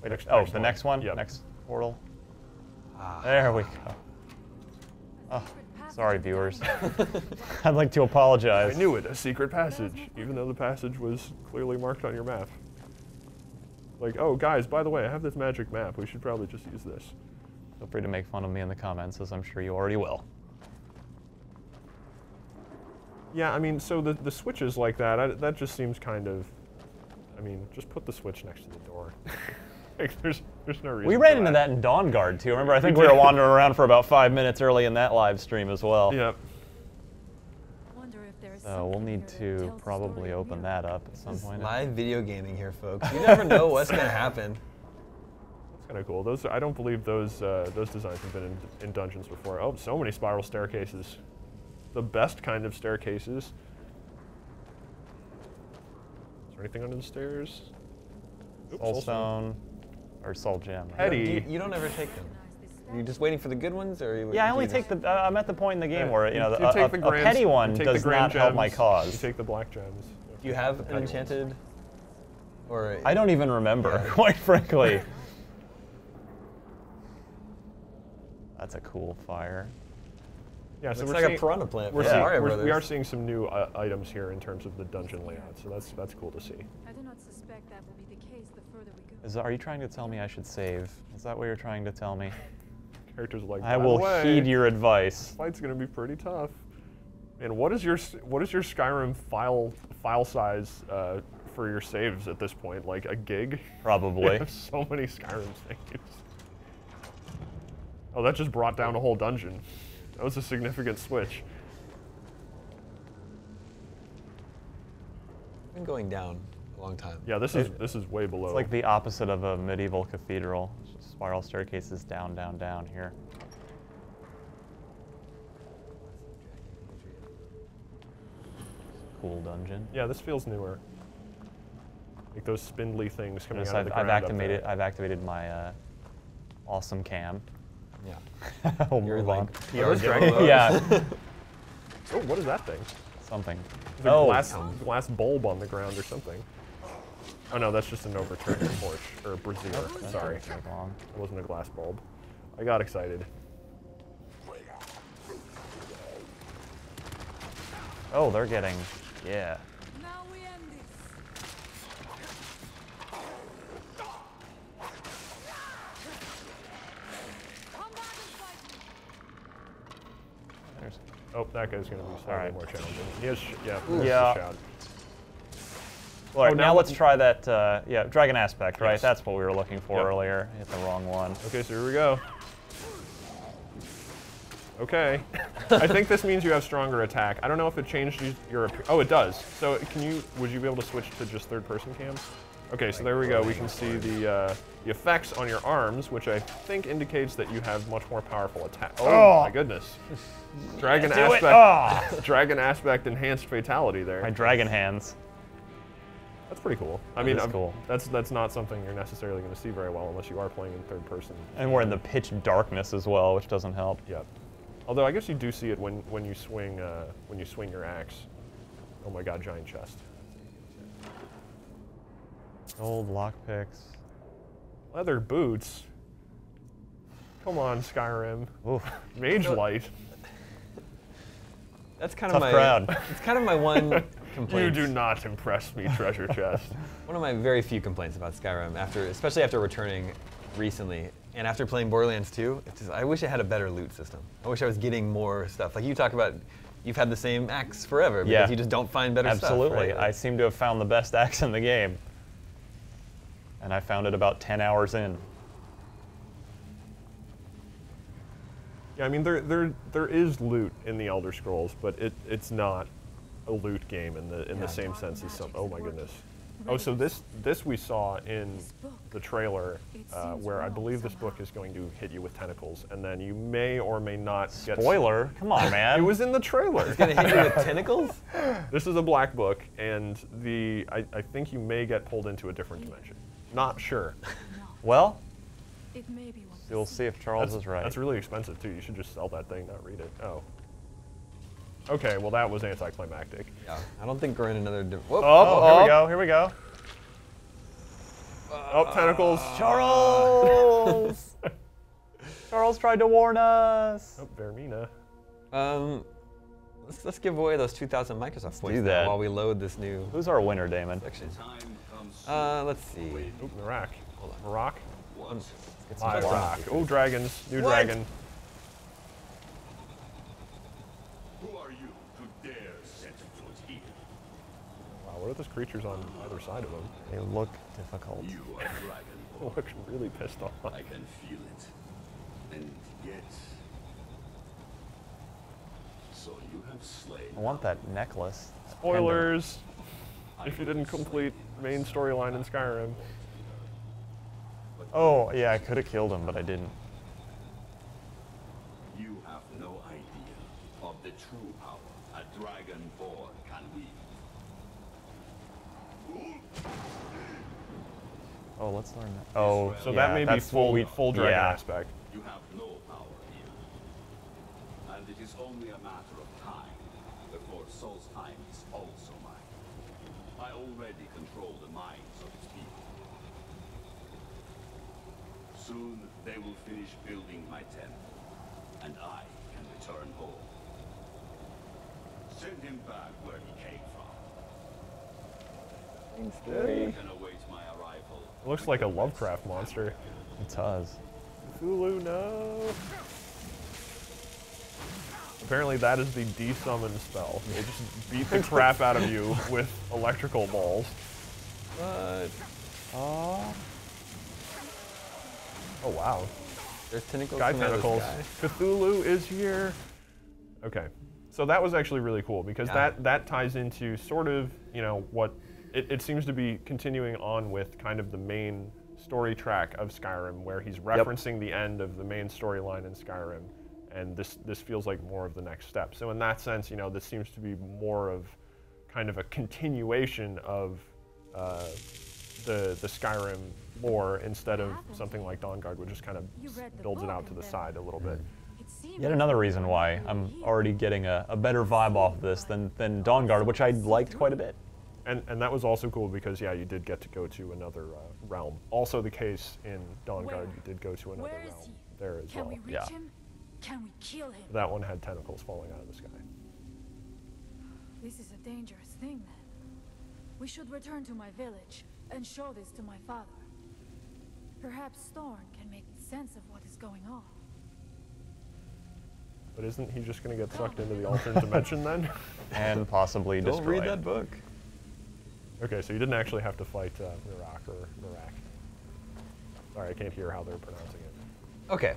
Wait, the next one? Yep. Next portal. There we go. Oh, sorry, viewers. I'd like to apologize. I knew it, a secret passage, even though the passage was clearly marked on your map. Like, oh, guys, by the way, I have this magic map. We should probably just use this. Feel free to make fun of me in the comments, as I'm sure you already will. Yeah, I mean, so the switches like that, that just seems kind of, I mean, just put the switch next to the door. Like, there's no reason. We ran into that in Dawn Guard too. Remember, I think we were wandering around for about 5 minutes early in that live stream as well. Yep. So we'll need to probably open that up at some point. Live video gaming here, folks. You never know what's going to happen. That's kind of cool. Those I don't believe those designs have been in dungeons before. Oh, so many spiral staircases. The best kind of staircases. Is there anything under the stairs? Oops, Soulstone or Soul Gem. Right? Eddie. You don't ever take them. Are you just waiting for the good ones, or Yeah, I only take the. I'm at the point in the game where you take the a petty one does not help my cause. You take the black gems. Do you have an enchanted? Or I don't even remember, quite frankly. That's a cool fire. Yeah, so looks we're like seeing, a piranha plant. We're from seeing, Mario we Brothers. are seeing some new items here in terms of the dungeon layout, so that's cool to see. I do not suspect that will be the case the further we go. Are you trying to tell me I should save? Is that what you're trying to tell me? Characters are like, I will heed your advice. This fight's gonna be pretty tough. And what is your Skyrim file size for your saves at this point? Like a gig? Probably. You have so many Skyrim saves. Oh, that just brought down a whole dungeon. That was a significant switch. It's been going down a long time. Yeah, this is way below. It's like the opposite of a medieval cathedral. It's just spiral staircases down, down, down here. Cool dungeon. Yeah, this feels newer. Like those spindly things coming out of the I've ground up there. activated my awesome cam. Yeah. We'll You're move like on. PR Dragon mode. Yeah. Oh, what is that thing? Something. There's a glass bulb on the ground or something. Oh no, that's just an overturned torch or brazier. Sorry, it wasn't a glass bulb. I got excited. Oh, they're getting, yeah. Now we end this. Come back and fight me. There's, oh, that guy's gonna be slightly more challenging. He has, yeah, Yeah. shout. All right, Oh, now now let's what- try that, yeah, Dragon Aspect, right? Yes. That's what we were looking for Yep. earlier. Hit the wrong one. Okay, so here we go. Okay. I think this means you have stronger attack. I don't know if it changed your. Oh, it does. So would you be able to switch to just third-person cam? Okay, so there we go. We can see the effects on your arms, which I think indicates that you have much more powerful attack. Oh my goodness! Dragon aspect. Dragon aspect enhanced fatality there. My dragon hands. That's pretty cool. I mean, cool. That's not something you're necessarily going to see very well unless you are playing in third person. And we're in the pitch darkness as well, which doesn't help. Yep. Although I guess you do see it when you swing your axe. Oh my God, giant chest. Gold lockpicks. Leather boots. Come on, Skyrim. Oof. Mage light. That's kind Tough of my. crowd. It's kind of my one complaint. You do not impress me, treasure chest. One of my very few complaints about Skyrim, especially after returning recently, and after playing Borderlands 2, it's just, I wish it had a better loot system. I wish I was getting more stuff. Like you talk about, you've had the same axe forever because you just don't find better stuff. Absolutely. Right? I seem to have found the best axe in the game. And I found it about 10 hours in. Yeah, I mean there is loot in the Elder Scrolls, but it's not a loot game in the same sense as some. Oh my goodness. Oh, so this we saw in the trailer, where I believe this book is going to hit you with tentacles, and then you may or may not get. Spoiler! Come on, man. It was in the trailer. It's gonna hit you with tentacles? This is a black book, and I think you may get pulled into a different dimension. Not sure. Well, It may be one. you'll see if Charles is right. That's really expensive too. You should just sell that thing, not read it. Oh. Okay, well that was anticlimactic. Yeah, I don't think we're in another. Whoa. Oh, here we go. Here we go. Oh, tentacles. Charles! Charles tried to warn us. Oh, Vermina. Let's give away those 2,000 Microsoft points do now that. while we load this new Who's our winner, Damon? section. Let's see. Oh, Marak. Marak? Get some My stuff. rock. Oh, dragons. New dragon. Who are you to dare set foot here? Wow, what are those creatures on either side of them? They look difficult. You are Dragonborn. looks really pissed off. I can feel it. And yet... So you have slain... I want that necklace. Spoilers! If you didn't complete main storyline in Skyrim. Oh, yeah, I could have killed him, but I didn't. You have no idea of the true power a Dragonborn can wield. Oh, let's learn that. Oh, So yeah, that may be that's what full dragon yeah. aspect. You have no power here. And it is only a matter of time before Solstheim is also mine. I already control the minds of its people. Soon they will finish building my temple, and I can return home. Send him back where he came from. You can await my arrival. It looks like a Lovecraft monster. It does. Cthulhu, no! Apparently that is the desummon spell. They just beat the crap out of you with electrical balls. Oh, Oh wow. There's tentacles Sky coming out of the tentacles. sky. Cthulhu is here. Okay. So that was actually really cool because that ties into sort of, you know, what it seems to be continuing on with kind of the main story track of Skyrim, where he's referencing the end of the main storyline in Skyrim, and this feels like more of the next step. So in that sense, you know, this seems to be more of kind of a continuation of the Skyrim lore instead of something like Dawnguard, which just kind of builds it out to the side a little bit. yet another reason why I'm already getting a better vibe off of this than Dawnguard, which I liked quite a bit. And that was also cool because, yeah, you did get to go to another realm. Also the case in Dawnguard, you did go to another realm there as well. Can we reach him? Can we kill him? That one had tentacles falling out of the sky. This is a dangerous thing, then. We should return to my village and show this to my father. Perhaps Storm can make sense of what is going on. But isn't he just going to get sucked into the alternate dimension then? And possibly Don't destroyed. read that book. Okay, so you didn't actually have to fight Mirak or Mirak. Sorry, I can't hear how they're pronouncing it. Okay,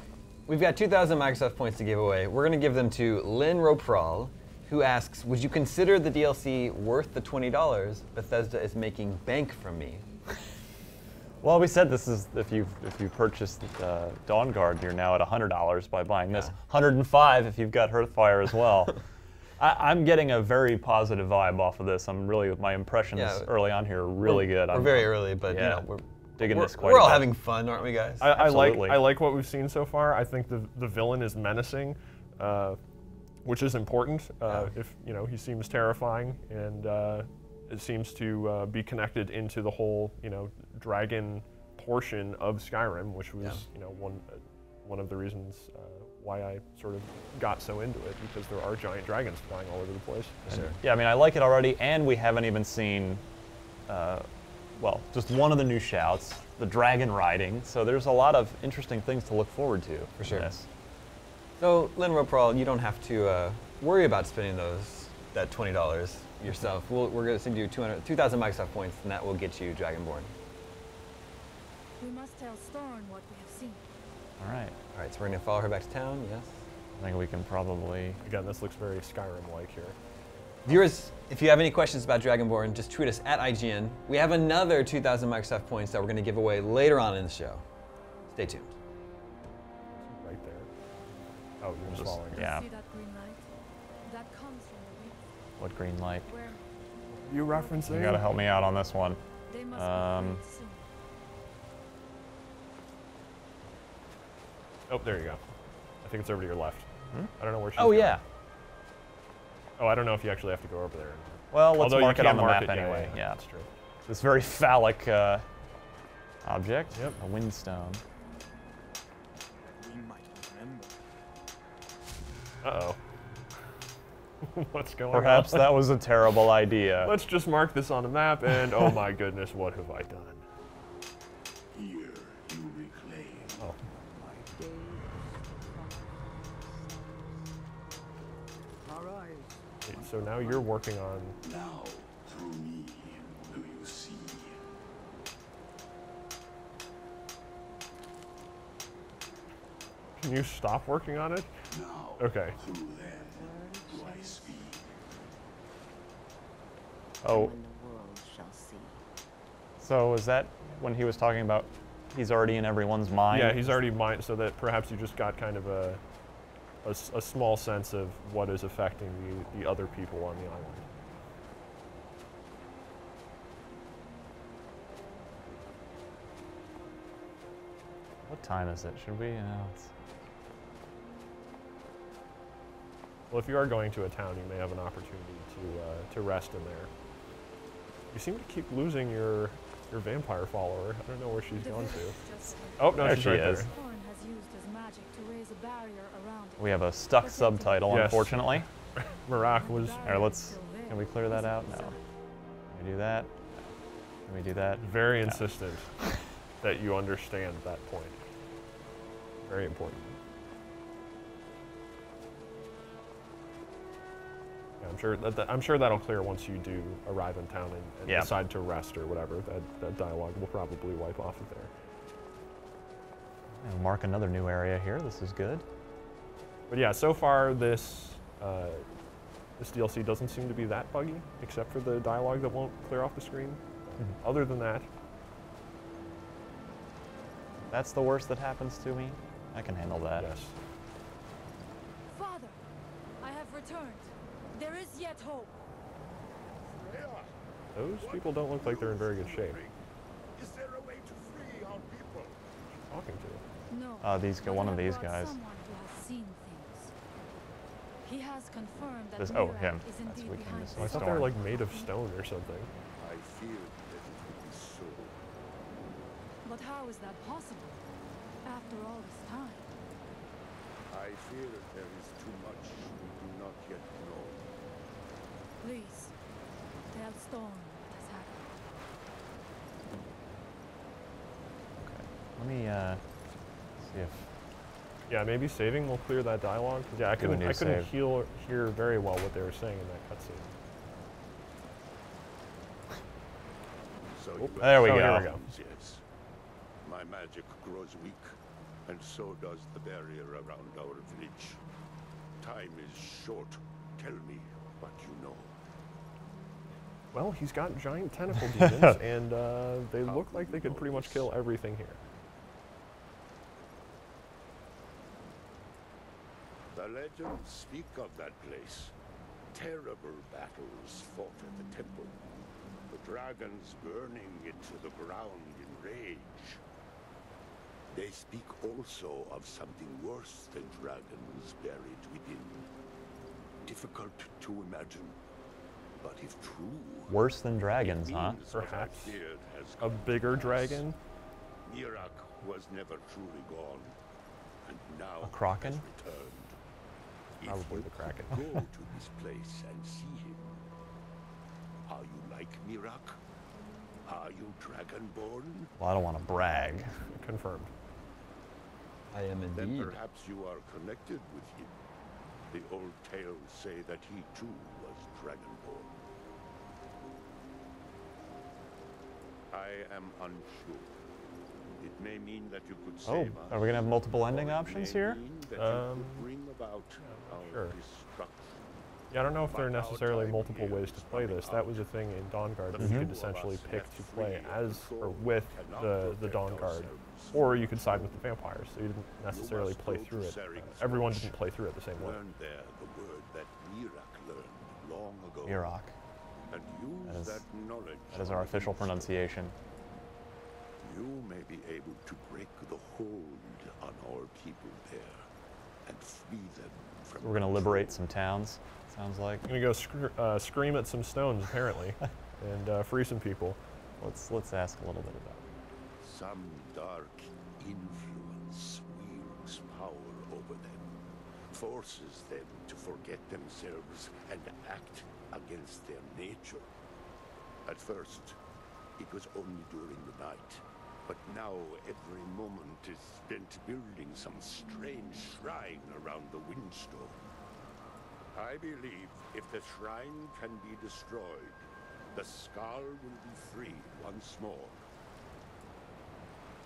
we've got 2,000 Microsoft points to give away. We're going to give them to Lynn Ropral, who asks, would you consider the DLC worth the $20 Bethesda is making bank from me? Well, we said this is if you purchased Dawnguard, you're now at $100 by buying this. $105 if you've got Hearthfire as well. I'm getting a very positive vibe off of this. I'm really, my impressions early on here are really good. We're very early, but yeah, you know, we're digging this quite a We're all bit. having fun, aren't we, guys? I like what we've seen so far. I think the villain is menacing, which is important. If you know, he seems terrifying, and it seems to be connected into the whole dragon portion of Skyrim, which was one of the reasons why I sort of got so into it, because there are giant dragons flying all over the place. Sure. Yeah, I mean, I like it already, and we haven't even seen, well, just one of the new shouts, the dragon riding. So there's a lot of interesting things to look forward to. For sure. Yes. So, Lynn Ropral, you don't have to worry about spending that $20 yourself. We're going to send you 2,000 Microsoft points, and that will get you Dragonborn. We must tell Storm what we have seen. All right. All right, so we're going to follow her back to town, yes? I think we can probably... Again, this looks very Skyrim-like here. Viewers, if you have any questions about Dragonborn, just tweet us at IGN. We have another 2,000 Microsoft points that we're going to give away later on in the show. Stay tuned. Right there. Oh, you're just following. Yeah. See that green light? That comes from the reef. What green light? Where You referencing? You gotta help me out on this one. they must be freed soon. Oh, there you go. I think it's over to your left. I don't know where she's Oh, going. yeah. Oh, I don't know if you actually have to go over there. Well, let's Although you mark it can on the mark map it, anyway. Yeah. That's true. This very phallic object. Yep. A windstone. We might remember. Uh-oh. What's going Perhaps on? that was a terrible idea. Let's just mark this on the map, and oh my goodness, what have I done? Here you reclaim. Oh. Okay, so now you're working on... Now, through me, do you see? Can you stop working on it? Now, Okay. through them do I speak. Oh, When the world shall see. so is that when he was talking about he's already in everyone's mind? Yeah, he's already mind, so that perhaps you just got kind of a small sense of what is affecting the other people on the island. What time is it? Should we? It's... Well, if you are going to a town, you may have an opportunity to rest in there. You seem to keep losing your vampire follower. I don't know where she's gone to. Oh, no, There she's she right is. there. Thorn has used his magic to raise a barrier around it. We have a stuck subtitle, Yes. unfortunately. Marak was All right, let's. Can we clear that out? No. Can we do that? Can we do that? very No. insistent that you understand that point. Very important. Yeah, I'm sure that'll clear once you do arrive in town and Yeah. decide to rest or whatever. That dialogue will probably wipe off of there. We'll mark another new area here. This is good. But yeah, so far this DLC doesn't seem to be that buggy, except for the dialogue that won't clear off the screen. Other than that, That's the worst that happens to me. I can handle that. yes. Father, I have returned. There is yet hope. Those people don't look like they're in very good shape. Is there a way to free our people? Talking to. No. These but one I of these brought guys. Someone who has seen things. He has confirmed that This- Mira him. is That's indeed what we can behind just- I this. thought they were like made of stone or something. I feared that it would be so. But how is that possible? After all this time. I fear there is too much we do not yet know. Please, tell Stone what has happened. Let me see if. Yeah, maybe saving will clear that dialogue. 'Cause, yeah, I Do a new couldn't save. hear very well what they were saying in that cutscene. So Oop, you there we oh, go. Here we go. Yes. My magic grows weak, and so does the barrier around our village. Time is short. Tell me what you know. Well, he's got giant tentacle demons, and they look like they could pretty much kill everything here. The legends speak of that place. Terrible battles fought at the temple. The dragons burning into the ground in rage. They speak also of something worse than dragons buried within. Difficult to imagine, but if true, Worse than dragons, it huh? means what I Perhaps feared has A come bigger to pass. dragon? Mirak was never truly gone, and now A kraken? has returned. Probably If the kraken. you could go to this place and see him. Are you like Mirak? Are you Dragonborn? Well, I don't want to brag. Confirmed. I am Then indeed. perhaps you are connected with him. The old tales say that he too was Dragonborn. I am unsure. It may mean that you could Oh, save us. are we gonna have multiple ending or it options may here? mean that you could bring about our sure. destruction. Yeah, I don't know if there are But our necessarily time multiple here ways is to play running this. That was a out. thing in Dawn Guard The that you could few of essentially us pick left to free play of as the or sword with cannot the protect Dawn Guard, ourselves. or you could side with the vampires. So you didn't necessarily must play go through to it. Saring's Everyone Watch. didn't play through it the same way. Learn there the word that Mirak learned long ago. Iraq. And use That is- that knowledge. That is our official pronunciation. You may be able to break the hold on our people there and free them from. We're gonna liberate some towns. Sounds like. I'm gonna go scream at some stones apparently, and free some people. Let's ask a little bit about it. Some dark influence wields power over them, forces them to forget themselves and act against their nature. At first, it was only during the night, but now every moment is spent building some strange shrine around the Windstone. I believe if the shrine can be destroyed, the Skull will be free once more.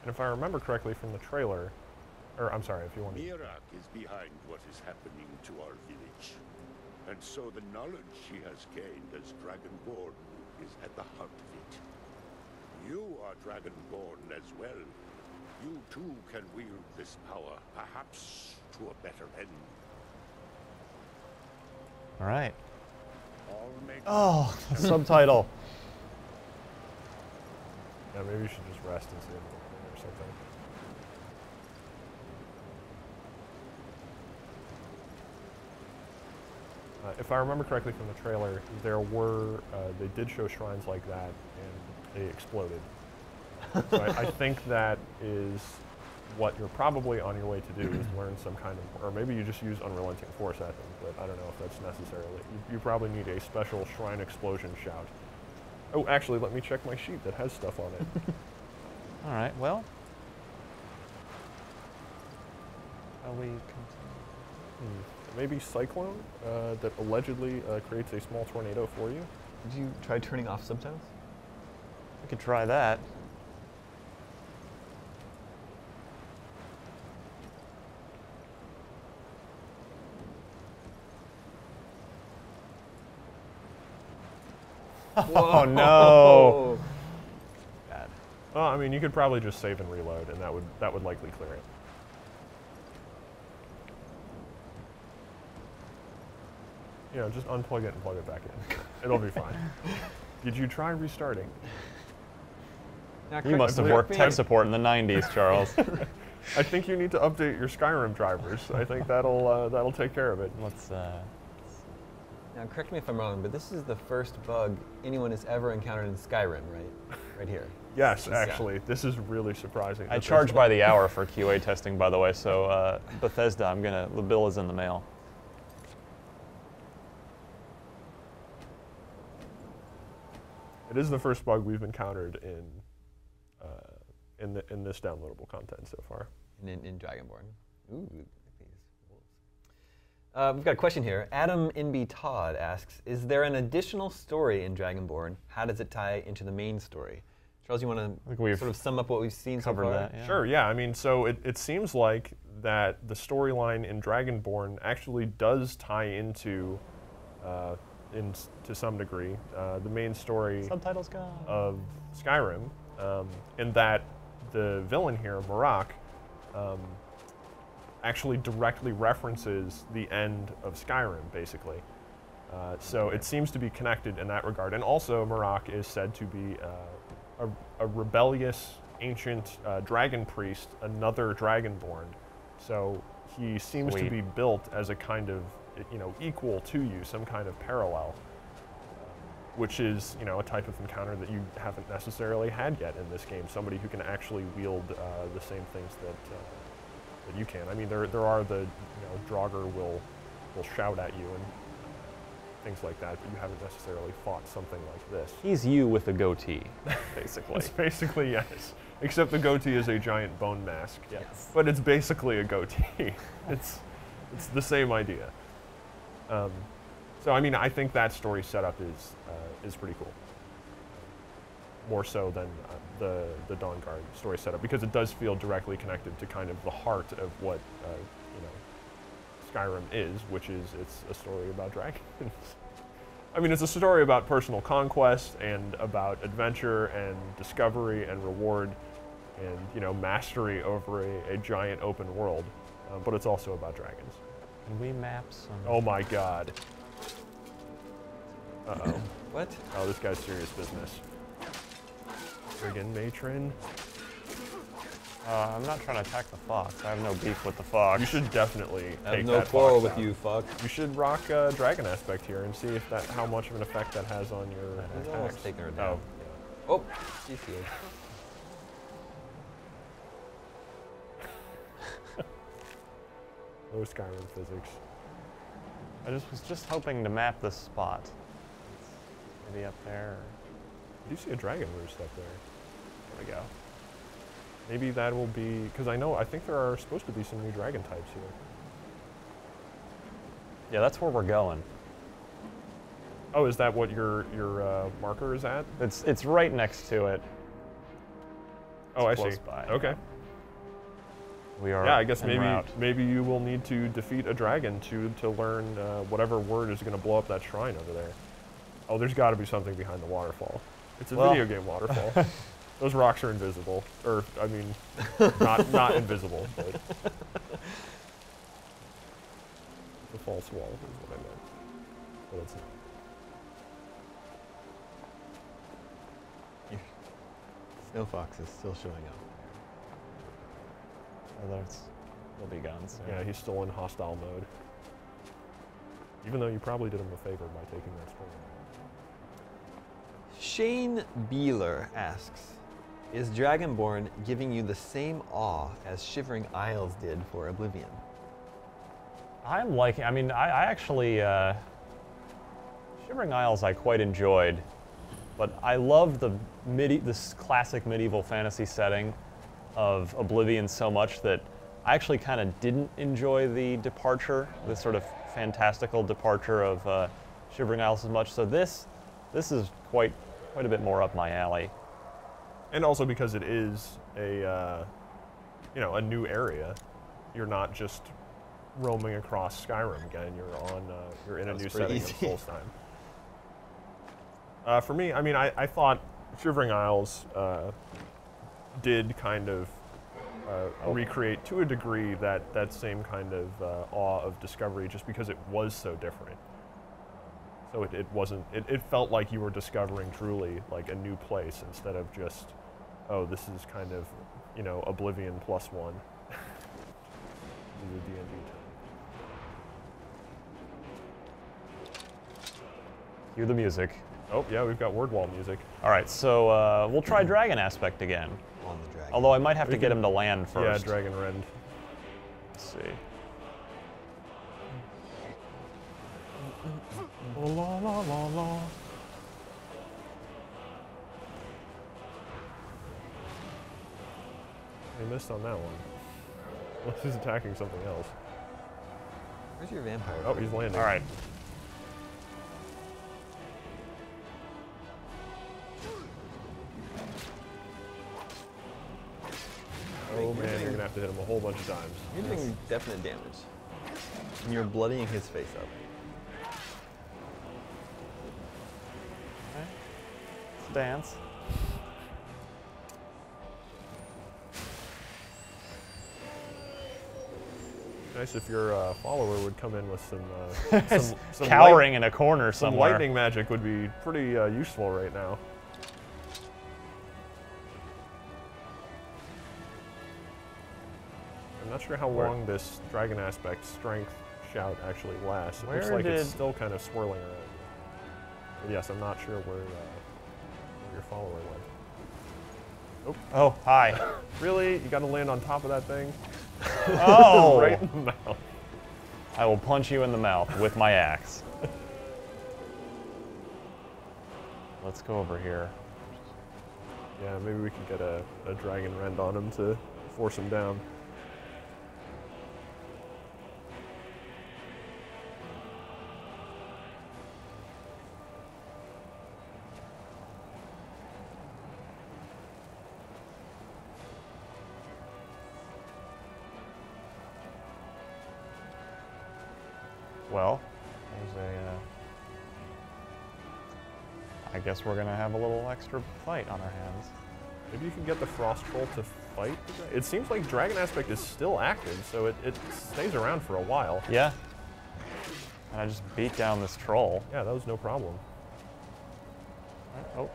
And if I remember correctly from the trailer, Or I'm sorry, if you want to. Mirak is behind what is happening to our village. And so the knowledge she has gained as Dragonborn is at the heart of it. You are Dragonborn as well. You too can wield this power, perhaps to a better end. All right. All make Oh, subtitle. Yeah, maybe you should just rest and see it or something. If I remember correctly from the trailer, they did show shrines like that, and they exploded. So I think that is what you're probably on your way to do, is learn some kind of, or maybe you just use Unrelenting Force at them, but I don't know if that's necessarily. You probably need a special shrine explosion shout. Oh, actually, let me check my sheet that has stuff on it. All right, well. Shall we continue? Maybe Cyclone, that allegedly creates a small tornado for you. Did you try turning off subtitles? We could try that. Oh no! Bad. Well, I mean, you could probably just save and reload, and that would likely clear it. You know, just unplug it and plug it back in. It'll be fine. Did you try restarting? You must have worked tech support in the 90s, Charles. I think you need to update your Skyrim drivers. I think that'll take care of it. Let's. Now, correct me if I'm wrong, but this is the first bug anyone has ever encountered in Skyrim, right? Right here. Yes, actually, this is really surprising. I charge by the hour for QA testing, by the way. So Bethesda, the bill is in the mail. It is the first bug we've encountered in this downloadable content so far. In Dragonborn. Ooh, look at these wolves. We've got a question here. Adam NB Todd asks, is there an additional story in Dragonborn? How does it tie into the main story? Charles, you want to sort of sum up what we've seen so far? That, yeah. Sure, yeah. I mean, so it seems like that the storyline in Dragonborn actually does tie into, to some degree, the main story Subtitles gone. Of Skyrim, in that the villain here, Marak, actually directly references the end of Skyrim, basically. So it seems to be connected in that regard. And also, Marak is said to be a rebellious ancient dragon priest, another Dragonborn. So he seems to be built as a kind of, equal to you, some kind of parallel, which is, a type of encounter that you haven't necessarily had yet in this game. Somebody who can actually wield the same things that you can. I mean, there are the, Draugr will shout at you and things like that, but you haven't necessarily fought something like this. He's you with a goatee, basically. It's basically, yes. Except the goatee is a giant bone mask. Yes. But it's basically a goatee. It's the same idea. So I mean, I think that story setup is pretty cool. More so than the Dawnguard story setup, because it does feel directly connected to kind of the heart of what Skyrim is, which is it's a story about dragons. I mean, it's a story about personal conquest and about adventure and discovery and reward and mastery over a giant open world, but it's also about dragons. Can we map some? Oh my God. Uh-oh. What? Oh, this guy's serious business. Friggin' matron. I'm not trying to attack the fox. I have no beef with the fox. You should definitely I have take no that quarrel fox with out. you, fox. You should rock Dragon Aspect here and see if how much of an effect that has on your He's attacks. almost taking her down. Oh, Oh, GCA. low Skyrim physics. I was just hoping to map this spot. Maybe up there. I do see a dragon roost up there. There we go. Maybe that will be, because I think there are supposed to be some new dragon types here. Yeah, that's where we're going. Oh, is that what your marker is at? It's right next to it. Oh, I It's see. close by, Okay. We are. Yeah, I guess en route. maybe you will need to defeat a dragon to learn whatever word is going to blow up that shrine over there. Oh, there's got to be something behind the waterfall. It's a video game waterfall. Those rocks are invisible, or I mean, not invisible, but the false wall is what I meant. But it's not. Snow Fox is still showing up. Oh, they'll be gone soon. Yeah, he's still in hostile mode. Even though you probably did him a favor by taking that scroll. Shane Beeler asks, is Dragonborn giving you the same awe as Shivering Isles did for Oblivion? I'm liking. I mean, I actually Shivering Isles I quite enjoyed, but I loved this classic medieval fantasy setting of Oblivion so much that I actually kind of didn't enjoy the departure, the sort of fantastical departure of Shivering Isles as much. So this is quite a bit more up my alley. And also because it is a a new area. You're not just roaming across Skyrim again. You're in a new setting of Solstheim. For me, I mean, I thought Shivering Isles did kind of recreate to a degree that same kind of awe of discovery, just because it was so different. So it wasn't. It felt like you were discovering truly like a new place instead of just, oh, this is kind of, Oblivion +1. The D&D time. Cue the music. Oh yeah, we've got word wall music. All right, so we'll try Dragon Aspect again. On the dragon. Although I might have to get him to land first. Yeah, Dragon Rend. Let's see. La la la la la. He missed on that one. Unless he's attacking something else. Where's your vampire? Oh, he's landing. All right. Oh man, you're gonna have to hit him a whole bunch of times. You're doing definite damage. And you're bloodying his face up. Okay. Let's dance. Nice if your follower would come in with some cowering in a corner some somewhere. lightning magic would be pretty useful right now. I'm not sure how long this Dragon Aspect strength shout actually lasts. It looks like it's still kind of swirling around. But yes, I'm not sure where your follower went. Oh, hi. Really? You got to land on top of that thing? Oh! Right in the mouth. I will punch you in the mouth with my axe. Let's go over here. Yeah, maybe we can get a Dragon Rend on him to force him down. Well, there's I guess we're gonna have a little extra fight on our hands. Maybe you can get the Frost Troll to fight? It seems like Dragon Aspect is still active, so it stays around for a while. Yeah. And I just beat down this troll. Yeah, that was no problem. Oh.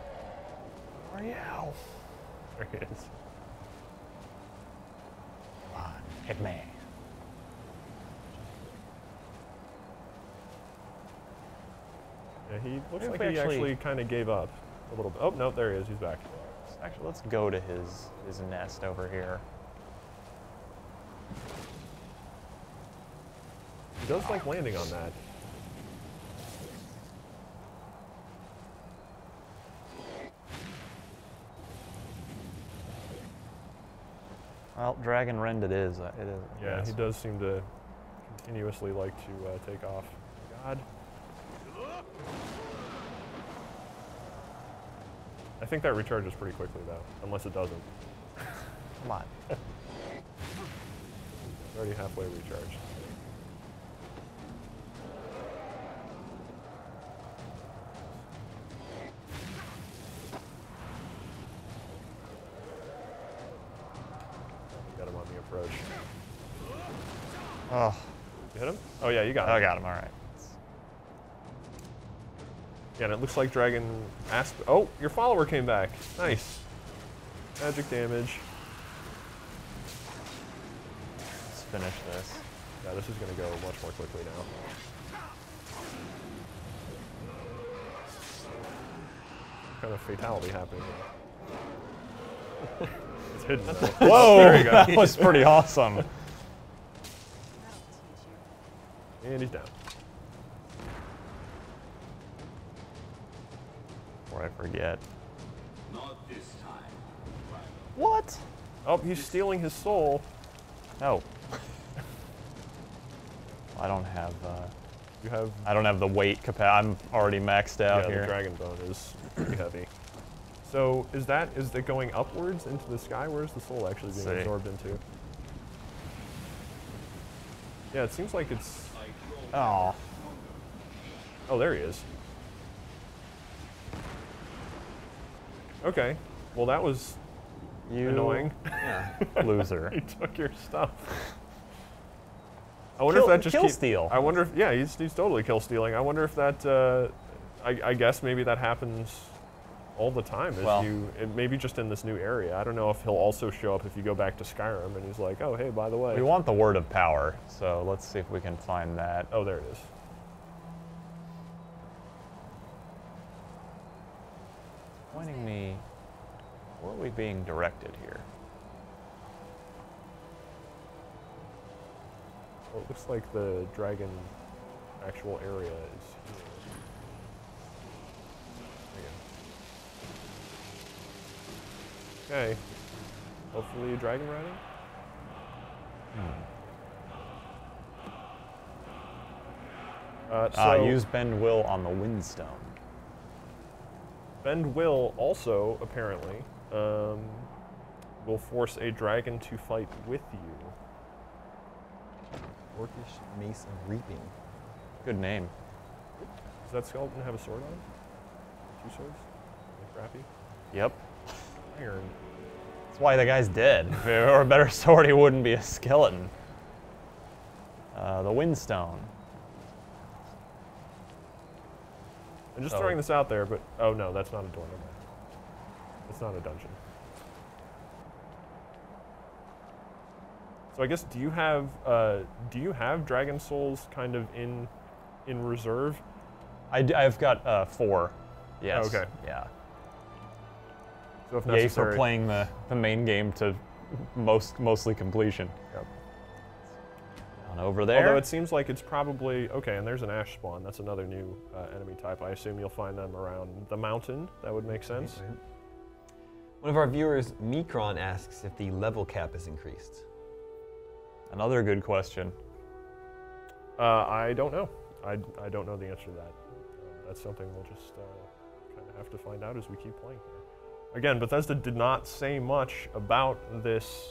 Where are you? There he is. Come on, hit me. Yeah, he looks like he actually kind of gave up a little bit. Oh, no, there he is. He's back. Actually, let's go to his nest over here. He does like landing on that. Well, Dragon Rend it is. It is. Yeah, yes. he does seem to continuously like to take off. God. I think that recharges pretty quickly, though, unless it doesn't. Come on. Already halfway recharged. Got him on the approach. Oh, You hit him? Oh yeah, you got him. I got him. All right. Yeah, and it looks like Dragon asked. Oh, your follower came back. Nice. Magic damage. Let's finish this. Yeah, this is going to go much more quickly now. What kind of fatality happening here? It's hidden now. Whoa! There you go. That was pretty awesome. And he's down. Before I forget. Not this time. What? Oh, he's stealing his soul. No. I don't have. You have. I don't have the weight capacity. I'm already maxed out Yeah, here. the dragon bone is pretty heavy. So is it going upwards into the sky? Where's the soul actually being absorbed into? Yeah, it seems like it's. Oh. Oh, there he is. Okay. Well, that was annoying. Yeah. Loser. He took your stuff. I wonder if that just kill steal. I wonder if he's totally kill stealing. I wonder if that. I guess maybe that happens all the time. Maybe just in this new area. I don't know if he'll also show up if you go back to Skyrim and he's like, oh hey, by the way. We want the word of power, so let's see if we can find that. Oh, there it is. Pointing me. Where are we being directed here? Well, it looks like the dragon actual area is here. There you go. Okay. Hopefully dragon riding? Use Bend Will on the Windstone. Bend Will also, apparently, will force a dragon to fight with you. Orcish Mace of Reaping. Good name. Does that skeleton have a sword on? 2 swords? Like Rappy? Yep. Iron. That's why the guy's dead. If it were a better sword, he wouldn't be a skeleton. The Windstone. I'm just throwing this out there, but oh no, that's not a door. Never mind. It's not a dungeon. So I guess do you have dragon souls kind of in reserve? I've got 4. Yes. Oh, okay. Yeah. So if Yay necessary. for playing the main game to mostly completion. Yep. On over there. Although it seems like it's probably okay. And there's an ash spawn. That's another new enemy type. I assume you'll find them around the mountain. That would make sense. Right. One of our viewers, Mikron, asks if the level cap is increased. Another good question. I don't know. I don't know the answer to that. That's something we'll just kind of have to find out as we keep playing here. Again, Bethesda did not say much about this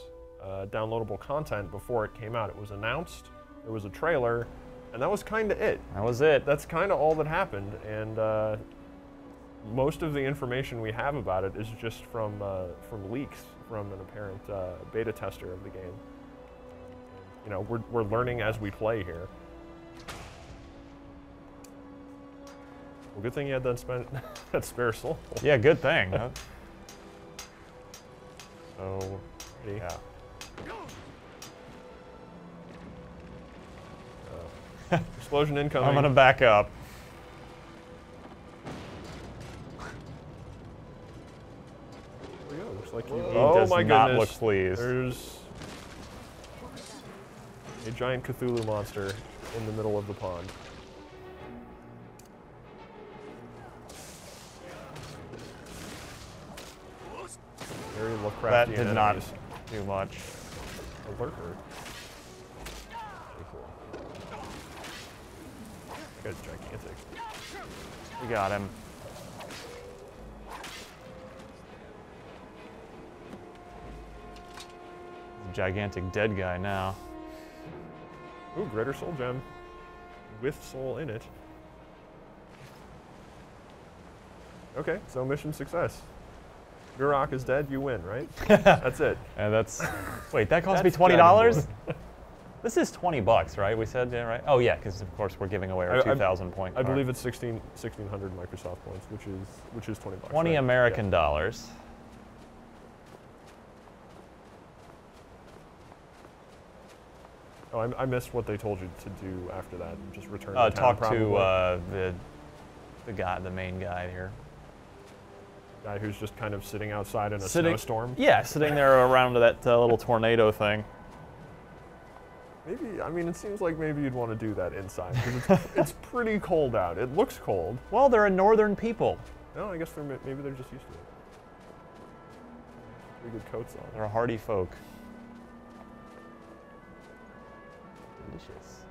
downloadable content before it came out. It was announced, there was a trailer, and that was kind of it. That was it. That's kind of all that happened, and most of the information we have about it is just from leaks from an apparent beta tester of the game. You know, we're learning as we play here. Well, good thing you had that spare soul. Yeah, good thing. So, Yeah. Explosion incoming. I'm gonna back up. There we go. Looks like you. He Oh does my not goodness! look pleased. There's a giant Cthulhu monster in the middle of the pond. Very Lovecraftian That did not enemies. do much. A lurker. Pretty cool. That guy's gigantic. We got him. Gigantic dead guy now. Ooh, Greater Soul Gem. With soul in it. Okay, so mission success. Mirok is dead, you win, right? That's it. And that's... Wait, that cost me That's $20? Dragonborn. This is $20, right? We said, yeah, right? Oh, yeah, because of course we're giving away our 2,000 point I card. believe it's 1,600 Microsoft points, which is $20. 20 right? American dollars. Oh, I missed what they told you to do after that. Just return to town, Talk probably. to the guy, the main guy here. Guy who's just kind of sitting outside in a snowstorm. Yeah, sitting there around that little tornado thing. Maybe, I mean, it seems like maybe you'd want to do that inside, because it's pretty cold out. It looks cold. Well, they're a northern people. No, I guess maybe they're just used to it. Pretty good coats on. They're a hardy folk. Delicious.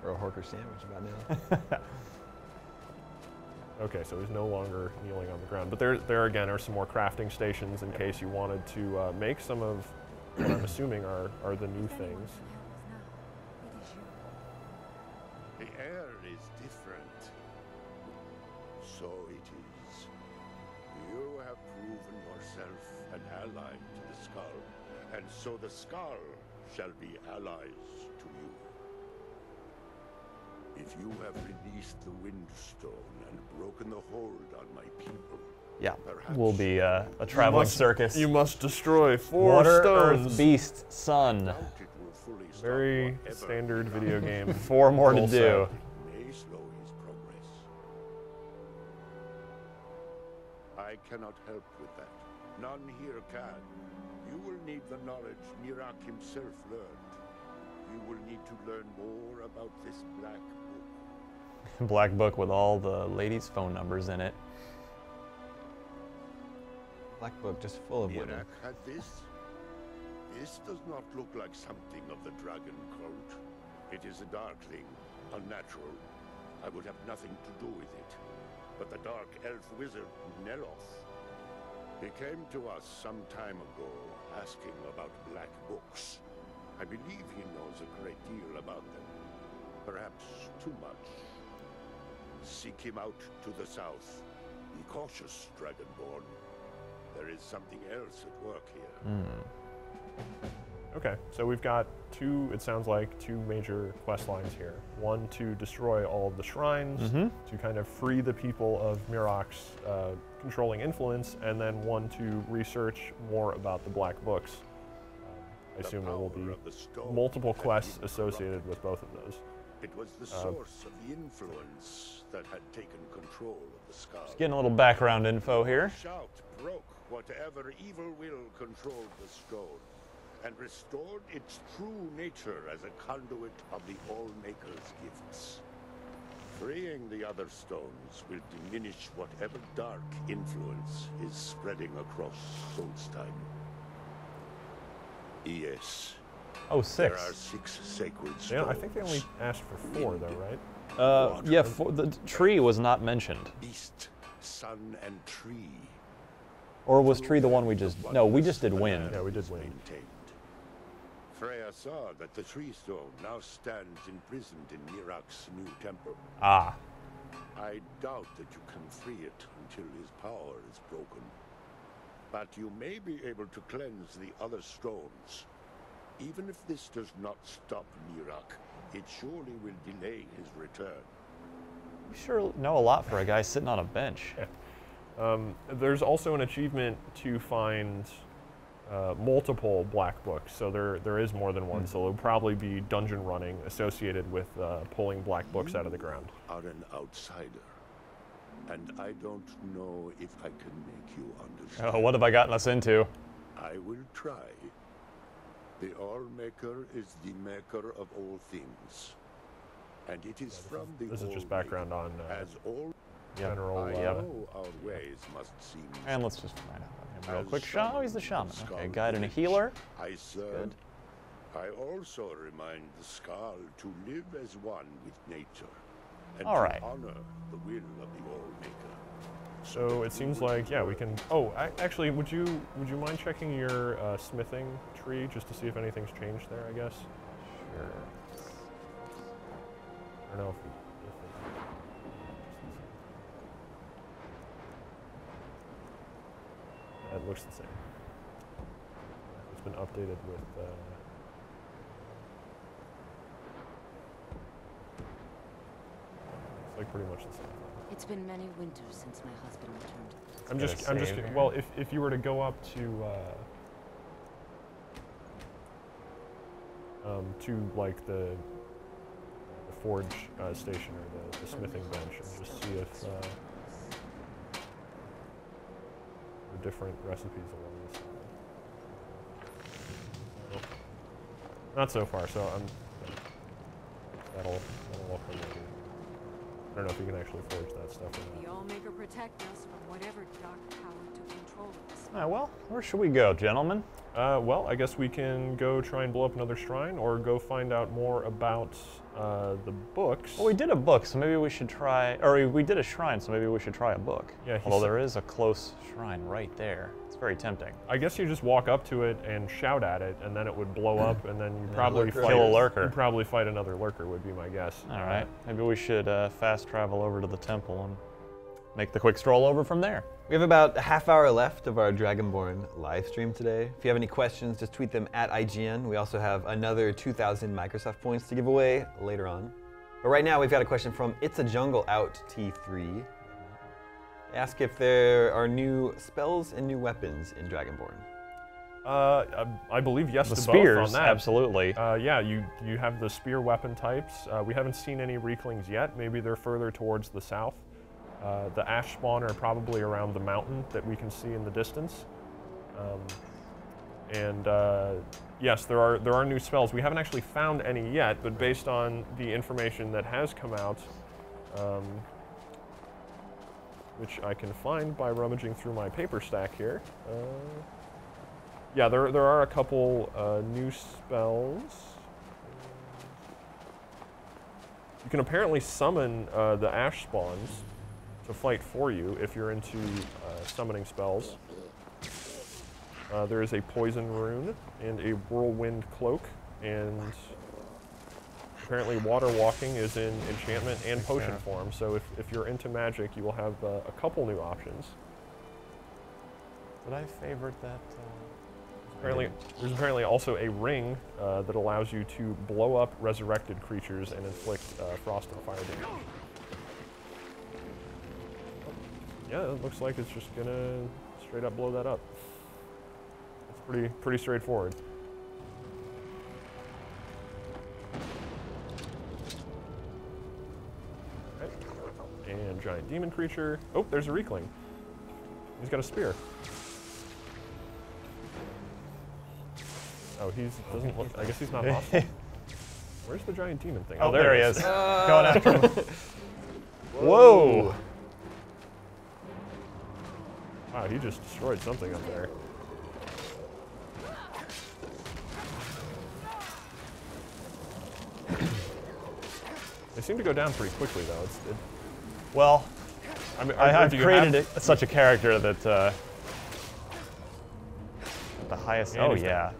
For a Horker sandwich about now. Okay, so he's no longer kneeling on the ground. But there again are some more crafting stations in case you wanted to make some of what I'm assuming are the new things. The air is different. So it is. You have proven yourself an ally to the Skull, and so the Skull shall be allies to you. If you have released the Windstone and broken the hold on my people, Yeah, perhaps we'll be a traveling circus. You must destroy 4 Water, stones. Earth, Beast, Sun. doubt it will fully stop Very whatever standard Mirok video game. 4 more to Goal do. set. may slow his progress. I cannot help with that. None here can. You will need the knowledge Mirok himself learned. You will need to learn more about this black book. Black book with all the ladies' phone numbers in it. Black book just full of women. Mirok had this? This does not look like something of the dragon cult. It is a darkling, unnatural. I would have nothing to do with it. But the dark elf wizard, Neloth, he came to us some time ago asking about black books. I believe he knows a great deal about them. Perhaps too much. Seek him out to the south. Be cautious, Dragonborn. There is something else at work here. Okay, so we've got it sounds like two major quest lines here. One to destroy all of the shrines, to kind of free the people of Mirok's controlling influence, and then one to research more about the black books. I assume there will be multiple quests associated with both of those. It was the source of the influence that had taken control of the Skull. Just getting a little background info here. The shout broke whatever evil will controlled the stone, and restored its true nature as a conduit of the All-Maker's gifts. Freeing the other stones will diminish whatever dark influence is spreading across Solstheim. Yes. Oh, There 6. are 6 sacred stones. Yeah, I think they only asked for 4 though, right? Yeah, the tree was not mentioned. Beast, sun, and tree. Or was tree the one we just... No, we just did wind. Yeah, we did wind. Maintained. Freya saw that the tree stone now stands imprisoned in Mirok's new temple. Ah. I doubt that you can free it until his power is broken. But you may be able to cleanse the other stones. Even if this does not stop Mirok, it surely will delay his return. You sure know a lot for a guy sitting on a bench. There's also an achievement to find multiple black books, so there is more than one. So there'll probably be dungeon running associated with pulling black books out of the ground. You are an outsider, and I don't know if I can make you understand. Oh, what have I gotten us into? I will try. The All-Maker is the maker of all things, and it is from the This is just background on as all general. I know our ways must seem. And let's just find out about him real As quick. Oh, he's the shaman. Skull Okay, guide and a Village healer. I serve. good. I also remind the Skull to live as one with nature, and All right. to honor the will of the All-Maker. So it seems like, yeah, we can. Oh, actually, would you mind checking your smithing tree just to see if anything's changed there? I guess. Sure. I don't know if it looks the same. It's been updated with. It's like pretty much the same thing. It's been many winters since my husband returned. I'm just kidding. Well, if you were to go up to like the forge station or the smithing bench and just see if there are different recipes along this side. Not so far. So that'll all come later. I don't know if you can actually forge that stuff or not. The Allmaker protect us from whatever dark power took control of us. Well, where should we go, gentlemen? Well, I guess we can go try and blow up another shrine, or go find out more about the books. Well, we did a book, so maybe we should try, or we did a shrine, so maybe we should try a book. Yeah. Although there is a close shrine right there. It's very tempting. I guess you just walk up to it and shout at it, and then it would blow up, and then you probably fight kill a lurker. You'd probably fight another lurker, would be my guess. All right. Maybe we should fast travel over to the temple and make the quick stroll over from there. We have about a half hour left of our Dragonborn live stream today. If you have any questions, just tweet them at IGN. We also have another 2,000 Microsoft points to give away later on. But right now, we've got a question from It's a Jungle Out T3. They ask if there are new spells and new weapons in Dragonborn. I believe yes The to spears, both on that. absolutely. Yeah, you have the spear weapon types. We haven't seen any Reeklings yet. Maybe they're further towards the south. The ash spawn are probably around the mountain that we can see in the distance. Yes, there are new spells. We haven't actually found any yet, but based on the information that has come out, which I can find by rummaging through my paper stack here. Yeah, there are a couple new spells. You can apparently summon the ash spawns to fight for you if you're into summoning spells. There is a poison rune and a whirlwind cloak, and apparently water walking is in enchantment and potion form, so if you're into magic, you will have a couple new options. Did I favorite that? There's apparently also a ring that allows you to blow up resurrected creatures and inflict frost and fire damage. Yeah, it looks like it's just gonna straight up blow that up. It's pretty straightforward. Okay. And giant demon creature. Oh, there's a Reekling. He's got a spear. Oh, doesn't look. I guess he's not hostile. Where's the giant demon thing? Oh, there he is. Going after him. Whoa! Wow, he just destroyed something up there. They seem to go down pretty quickly, though. Well, I have created such a character that at the highest. Oh yeah.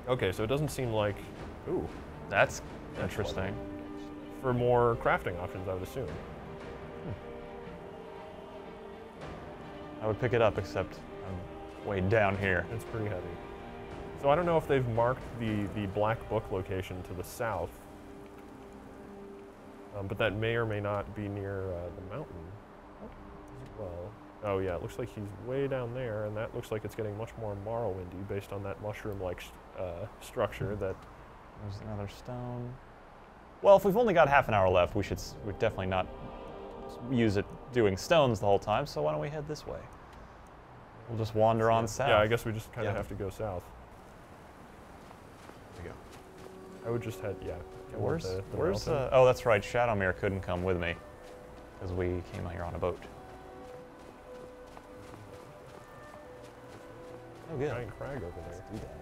Okay, so it doesn't seem like. Ooh, that's interesting. For more crafting options, I would assume. I would pick it up, except I'm way down here. It's pretty heavy. So I don't know if they've marked the Black Book location to the south, but that may or may not be near the mountain as well. Oh yeah, it looks like he's way down there, and that looks like it's getting much more Morrowindy based on that mushroom-like structure that... There's another stone. Well, if we've only got half an hour left, we'd definitely not use it doing stones the whole time, so why don't we head this way? We'll just wander on south. Yeah, I guess we just kind of have to go south. There we go. I would just head, yeah. Where's oh, that's right, Shadowmere couldn't come with me, because we came out here on a boat. Oh, good. Giant crag over there. Let's do that.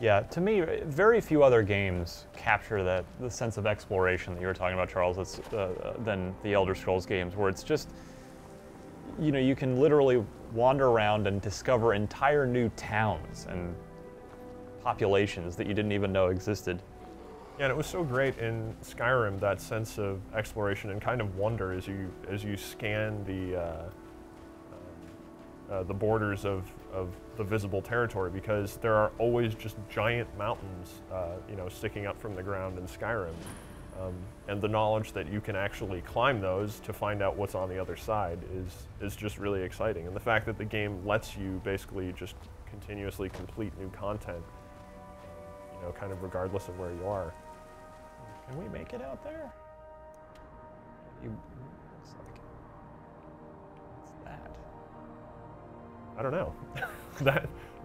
Yeah, to me, very few other games capture the sense of exploration that you were talking about, Charles, than the Elder Scrolls games, where it's just, you know, you can literally wander around and discover entire new towns and populations that you didn't even know existed. Yeah, and it was so great in Skyrim, that sense of exploration and kind of wonder as you scan the borders of the visible territory, because there are always just giant mountains, you know, sticking up from the ground in Skyrim, and the knowledge that you can actually climb those to find out what's on the other side is just really exciting. And the fact that the game lets you basically just continuously complete new content, you know, kind of regardless of where you are. Can we make it out there? Looks like it. What's that? I don't know.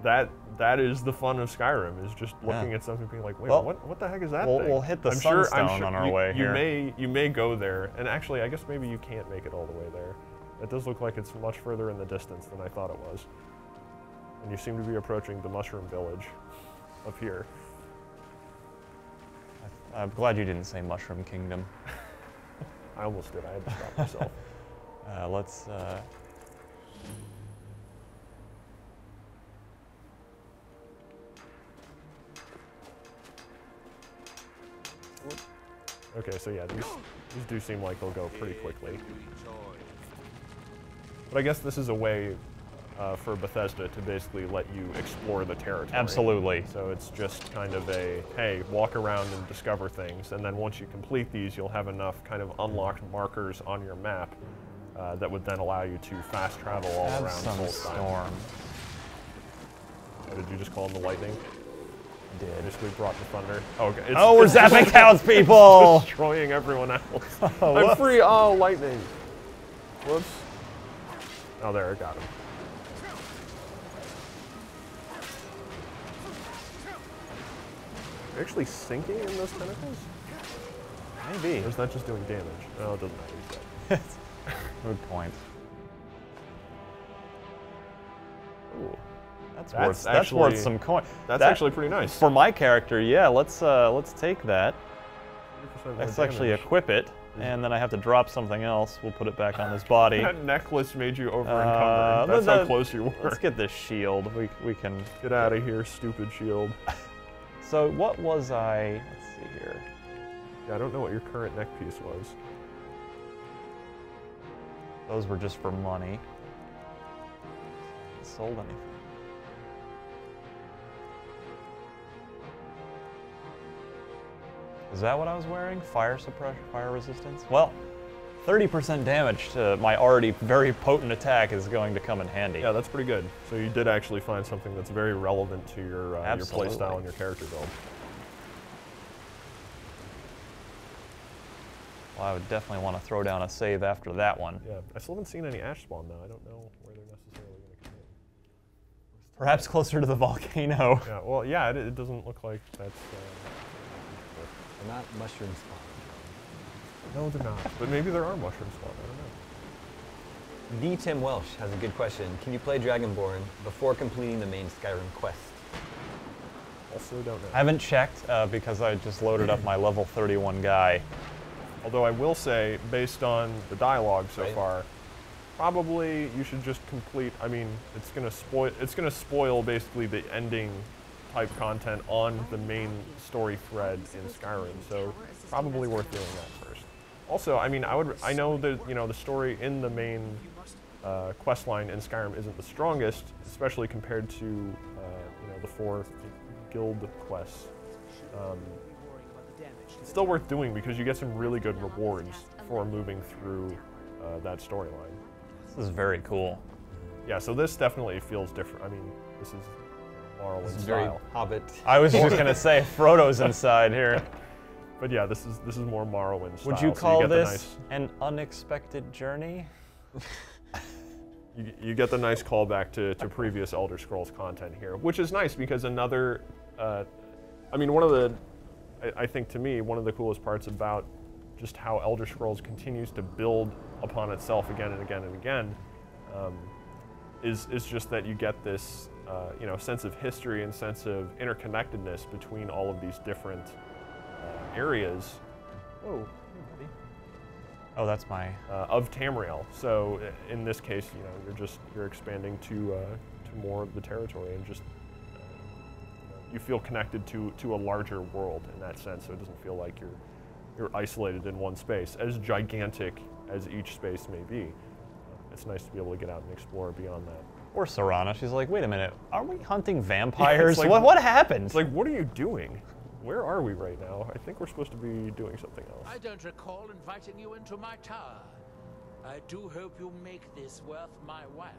that is the fun of Skyrim, is just looking at something and being like, wait, well, what the heck is that we'll, thing? We'll hit the I'm sunstone sure on our way here. You may go there, and actually, I guess maybe you can't make it all the way there. It does look like it's much further in the distance than I thought it was. And you seem to be approaching the Mushroom Village up here. I'm glad you didn't say Mushroom Kingdom. I almost did. I had to stop myself. Let's... Okay, so yeah, these do seem like they'll go pretty quickly. But I guess this is a way for Bethesda to basically let you explore the territory. Absolutely. So it's just kind of a, hey, walk around and discover things, and then once you complete these, you'll have enough kind of unlocked markers on your map that would then allow you to fast travel all around Solstheim. Storm. Oh, did you just call him the lightning? I did. Basically brought the thunder. Oh, okay. We're zapping townspeople! Destroying everyone else. Oh, I'm free! Oh, lightning. Whoops. Oh, there, I got him. Are you actually sinking in those tentacles? Maybe. Or is that just doing damage? No, it doesn't matter. Good point. Ooh. That's worth some coin. That's actually pretty nice. For my character, yeah, let's take that. Let's actually equip it, and then I have to drop something else. We'll put it back on his body. That necklace made you over-encumbered. That's how close you were. Let's get this shield. We can... Get out of here, stupid shield. So what was I... Let's see here. Yeah, I don't know what your current neck piece was. Those were just for money. Sold anything. Is that what I was wearing? Fire suppression, fire resistance? Well, 30% damage to my already very potent attack is going to come in handy. Yeah, that's pretty good. So you did actually find something that's very relevant to your playstyle and your character build. Well, I would definitely want to throw down a save after that one. Yeah, I still haven't seen any ash spawn though. I don't know where they're necessarily going to come in. Perhaps closer to the volcano. Yeah, well, yeah, it doesn't look like that's... They're not mushroom spawn. No, they're not. But maybe there are mushroom spawn. I don't know. The Tim Welsh has a good question. Can you play Dragonborn before completing the main Skyrim quest? Also don't know. I haven't checked because I just loaded up my level 31 guy. Although I will say, based on the dialogue so far, probably you should just complete. I mean, it's gonna spoil basically the ending type content on the main story thread in Skyrim. So probably worth doing that first. Also, I mean, I know that the story in the main quest line in Skyrim isn't the strongest, especially compared to the 4 guild quests. It's still worth doing because you get some really good rewards for moving through that storyline. This is very cool. Yeah, so this definitely feels different. I mean, this is Morrowind style. Very Hobbit. I was just gonna say Frodo's inside here. But yeah, this is more Morrowind style. Would you call so this an unexpected journey? You get the nice callback to previous Elder Scrolls content here, which is nice because another, I mean, I think to me, one of the coolest parts about just how Elder Scrolls continues to build upon itself again and again and again is just that you get this you know, sense of history and sense of interconnectedness between all of these different areas. Whoa. Oh, that's my... of Tamriel. So in this case, you know, you're expanding to more of the territory, and just you feel connected to a larger world in that sense. So it doesn't feel like you're isolated in one space, as gigantic as each space may be. It's nice to be able to get out and explore beyond that. Or Serana, she's like, wait a minute, are we hunting vampires? Like, what happened? It's like, what are you doing? Where are we right now? I think we're supposed to be doing something else. I don't recall inviting you into my tower. I do hope you make this worth my while.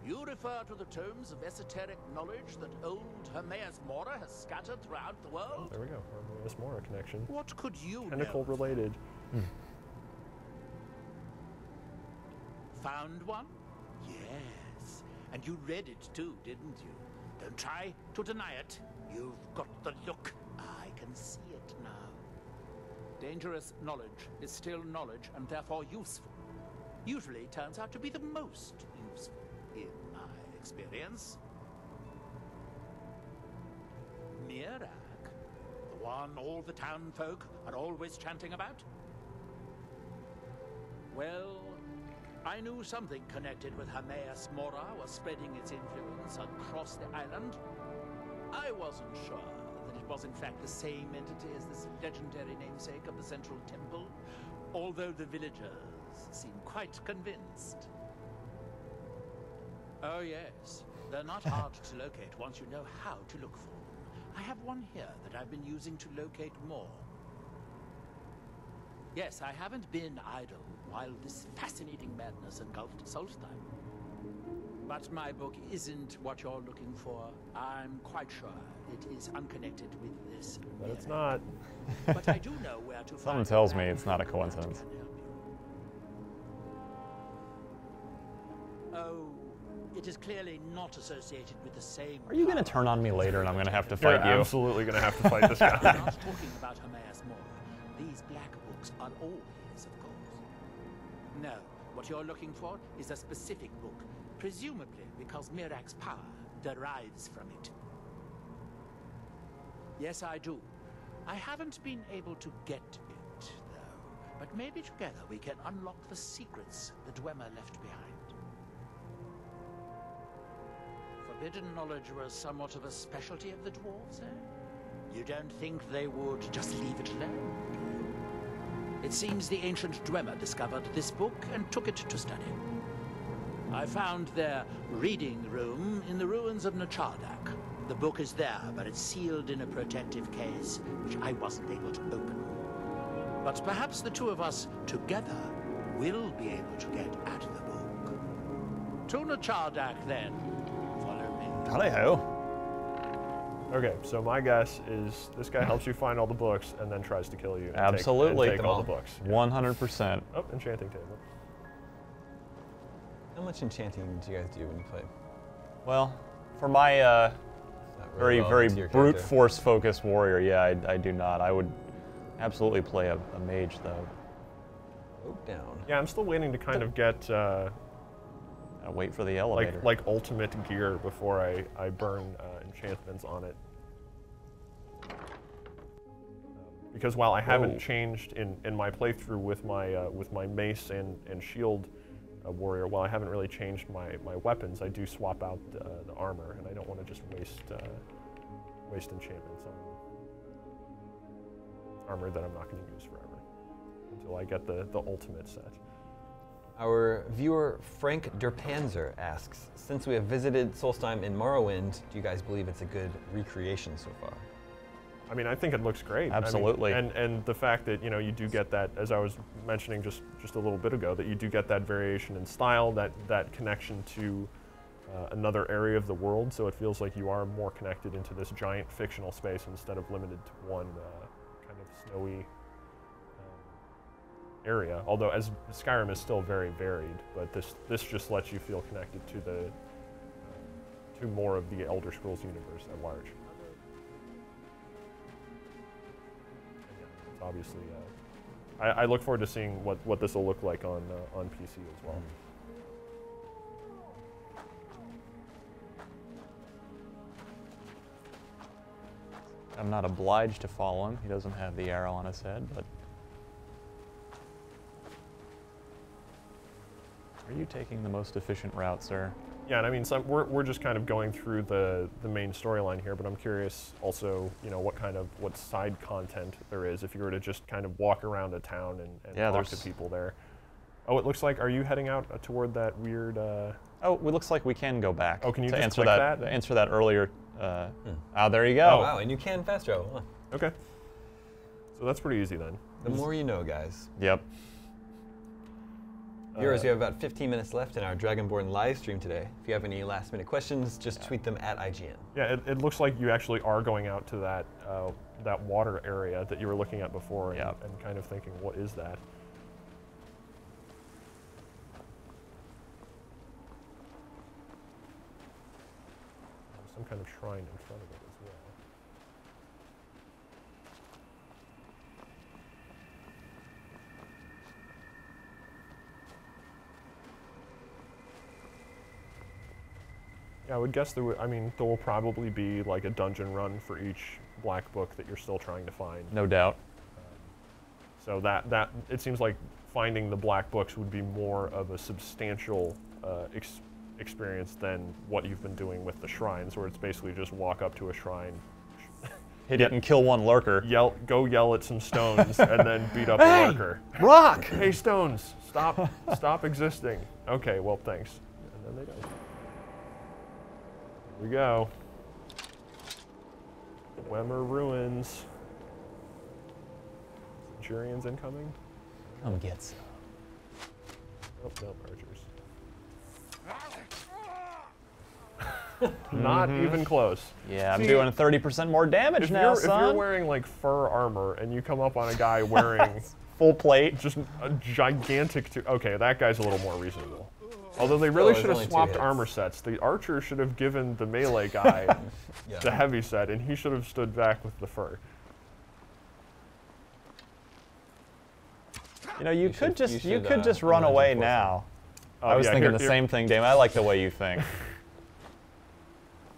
You refer to the tomes of esoteric knowledge that old Hermaeus Mora has scattered throughout the world? Oh, there we go, Hermaeus Mora connection. What could you Tentacle know? related. Found one? Yes. And you read it too, didn't you? Don't try to deny it. You've got the look. I can see it now. Dangerous knowledge is still knowledge and therefore useful. Usually turns out to be the most useful, in my experience. Mirak, the one all the town folk are always chanting about? Well, I knew something connected with Hermaeus Mora was spreading its influence across the island. I wasn't sure that it was in fact the same entity as this legendary namesake of the Central Temple, although the villagers seem quite convinced. Oh yes, they're not hard to locate once you know how to look for them. I have one here that I've been using to locate more. Yes, I haven't been idle while this fascinating madness engulfed Solstheim. But my book isn't what you're looking for. I'm quite sure it is unconnected with this. But it's not. But I do know where to find. Someone tells me it's not a coincidence. Oh, it is clearly not associated with the same. Are you going to turn on me later and I'm going to have to fight You're you? absolutely going to have to fight this guy. I'm not talking about Hermaeus Mora. These black books are all his, of course. No, what you're looking for is a specific book, presumably because Mirak's power derives from it. Yes, I do. I haven't been able to get it, though. But maybe together we can unlock the secrets the Dwemer left behind. Forbidden knowledge was somewhat of a specialty of the dwarves, eh? You don't think they would just leave it alone, do you? It seems the ancient Dwemer discovered this book and took it to study. I found their reading room in the ruins of Nachardak. The book is there, but it's sealed in a protective case, which I wasn't able to open. But perhaps the two of us together will be able to get at the book. To Nachardak, then. Follow me. Howdy-ho. Okay, so my guess is this guy helps you find all the books and then tries to kill you. And Absolutely. Take all the books. 100%. Oh, enchanting table. How much enchanting do you guys do when you play? Well, for my Not really very, very relevant to your brute character. force focused warrior, yeah, I do not. I would absolutely play a mage, though. Oak down. Yeah, I'm still waiting to kind of get Gotta wait for the elevator. like ultimate gear before I burn enchantments on it. Because while I haven't changed in my playthrough with my mace and shield warrior, while I haven't really changed my weapons, I do swap out the armor, and I don't want to just waste enchantments on armor that I'm not going to use forever until I get the ultimate set. Our viewer Frank Derpanzer asks, since we have visited Solstheim in Morrowind, do you guys believe it's a good recreation so far? I mean, I think it looks great. Absolutely. I mean, and the fact that, you know, you do get that, as I was mentioning just a little bit ago, that you do get that variation in style, that connection to another area of the world, so it feels like you are more connected into this giant fictional space instead of limited to one kind of snowy area. Although as Skyrim is still very varied, but this just lets you feel connected to to more of the Elder Scrolls universe at large. It's obviously, I look forward to seeing what this will look like on PC as well. I'm not obliged to follow him. He doesn't have the arrow on his head, but... Are you taking the most efficient route, sir? Yeah, and I mean, we're just kind of going through the main storyline here, but I'm curious also, you know, what side content there is if you were to just kind of walk around a town and talk to people there. Oh, it looks like, are you heading out toward that weird... Oh, it looks like we can go back. Oh, can you to just answer click that? that? Answer that earlier. There you go. Oh, wow, and you can fast travel. Huh. Okay. So that's pretty easy then. The more you know, guys. Yep. Viewers, we have about 15 minutes left in our Dragonborn live stream today. If you have any last-minute questions, just tweet them at IGN. Yeah, it looks like you actually are going out to that that water area that you were looking at before and kind of thinking, what is that? There's some kind of shrine in front of it as well. Yeah, I would guess there will probably be like a dungeon run for each black book that you're still trying to find. No doubt. So that it seems like finding the black books would be more of a substantial experience than what you've been doing with the shrines, where it's basically just walk up to a shrine, hit it and kill one lurker. Go yell at some stones, and then beat up a lurker. Rock! Hey stones, stop existing. Okay, well thanks. And then they don't. Here we go. Wemmer Ruins. Centurions incoming? Come get some. Oh, no, archers. Not even close. Yeah, I'm doing 30% more damage now, son. If you're wearing like fur armor and you come up on a guy wearing full plate, just a gigantic, okay, that guy's a little more reasonable. Although they really should have swapped armor sets. The archer should have given the melee guy the heavy set, and he should have stood back with the fur. You know, you could just run away now. I was thinking the same thing, Dame. I like the way you think.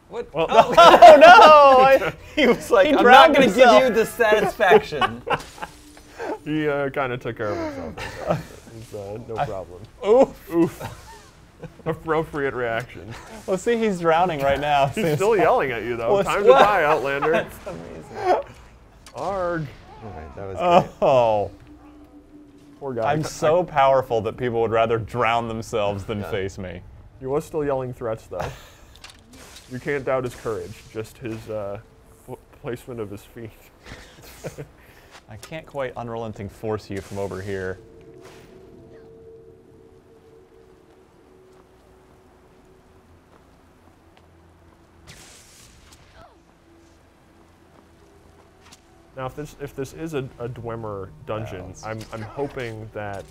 What? Well, oh no! He was like, I'm not going to give you the satisfaction. He kind of took care of himself. No problem. Oof. Oof. Appropriate reaction. Well, see, he's drowning right now. He's still yelling at you, though. Time to die, Outlander. That's amazing. Arg. All right, that was great. Oh. Poor guy. I'm so powerful that people would rather drown themselves than face me. He was still yelling threats, though. You can't doubt his courage, just his placement of his feet. I can't quite unrelenting force you from over here. Now, if this is a Dwemer dungeon, I'm hoping that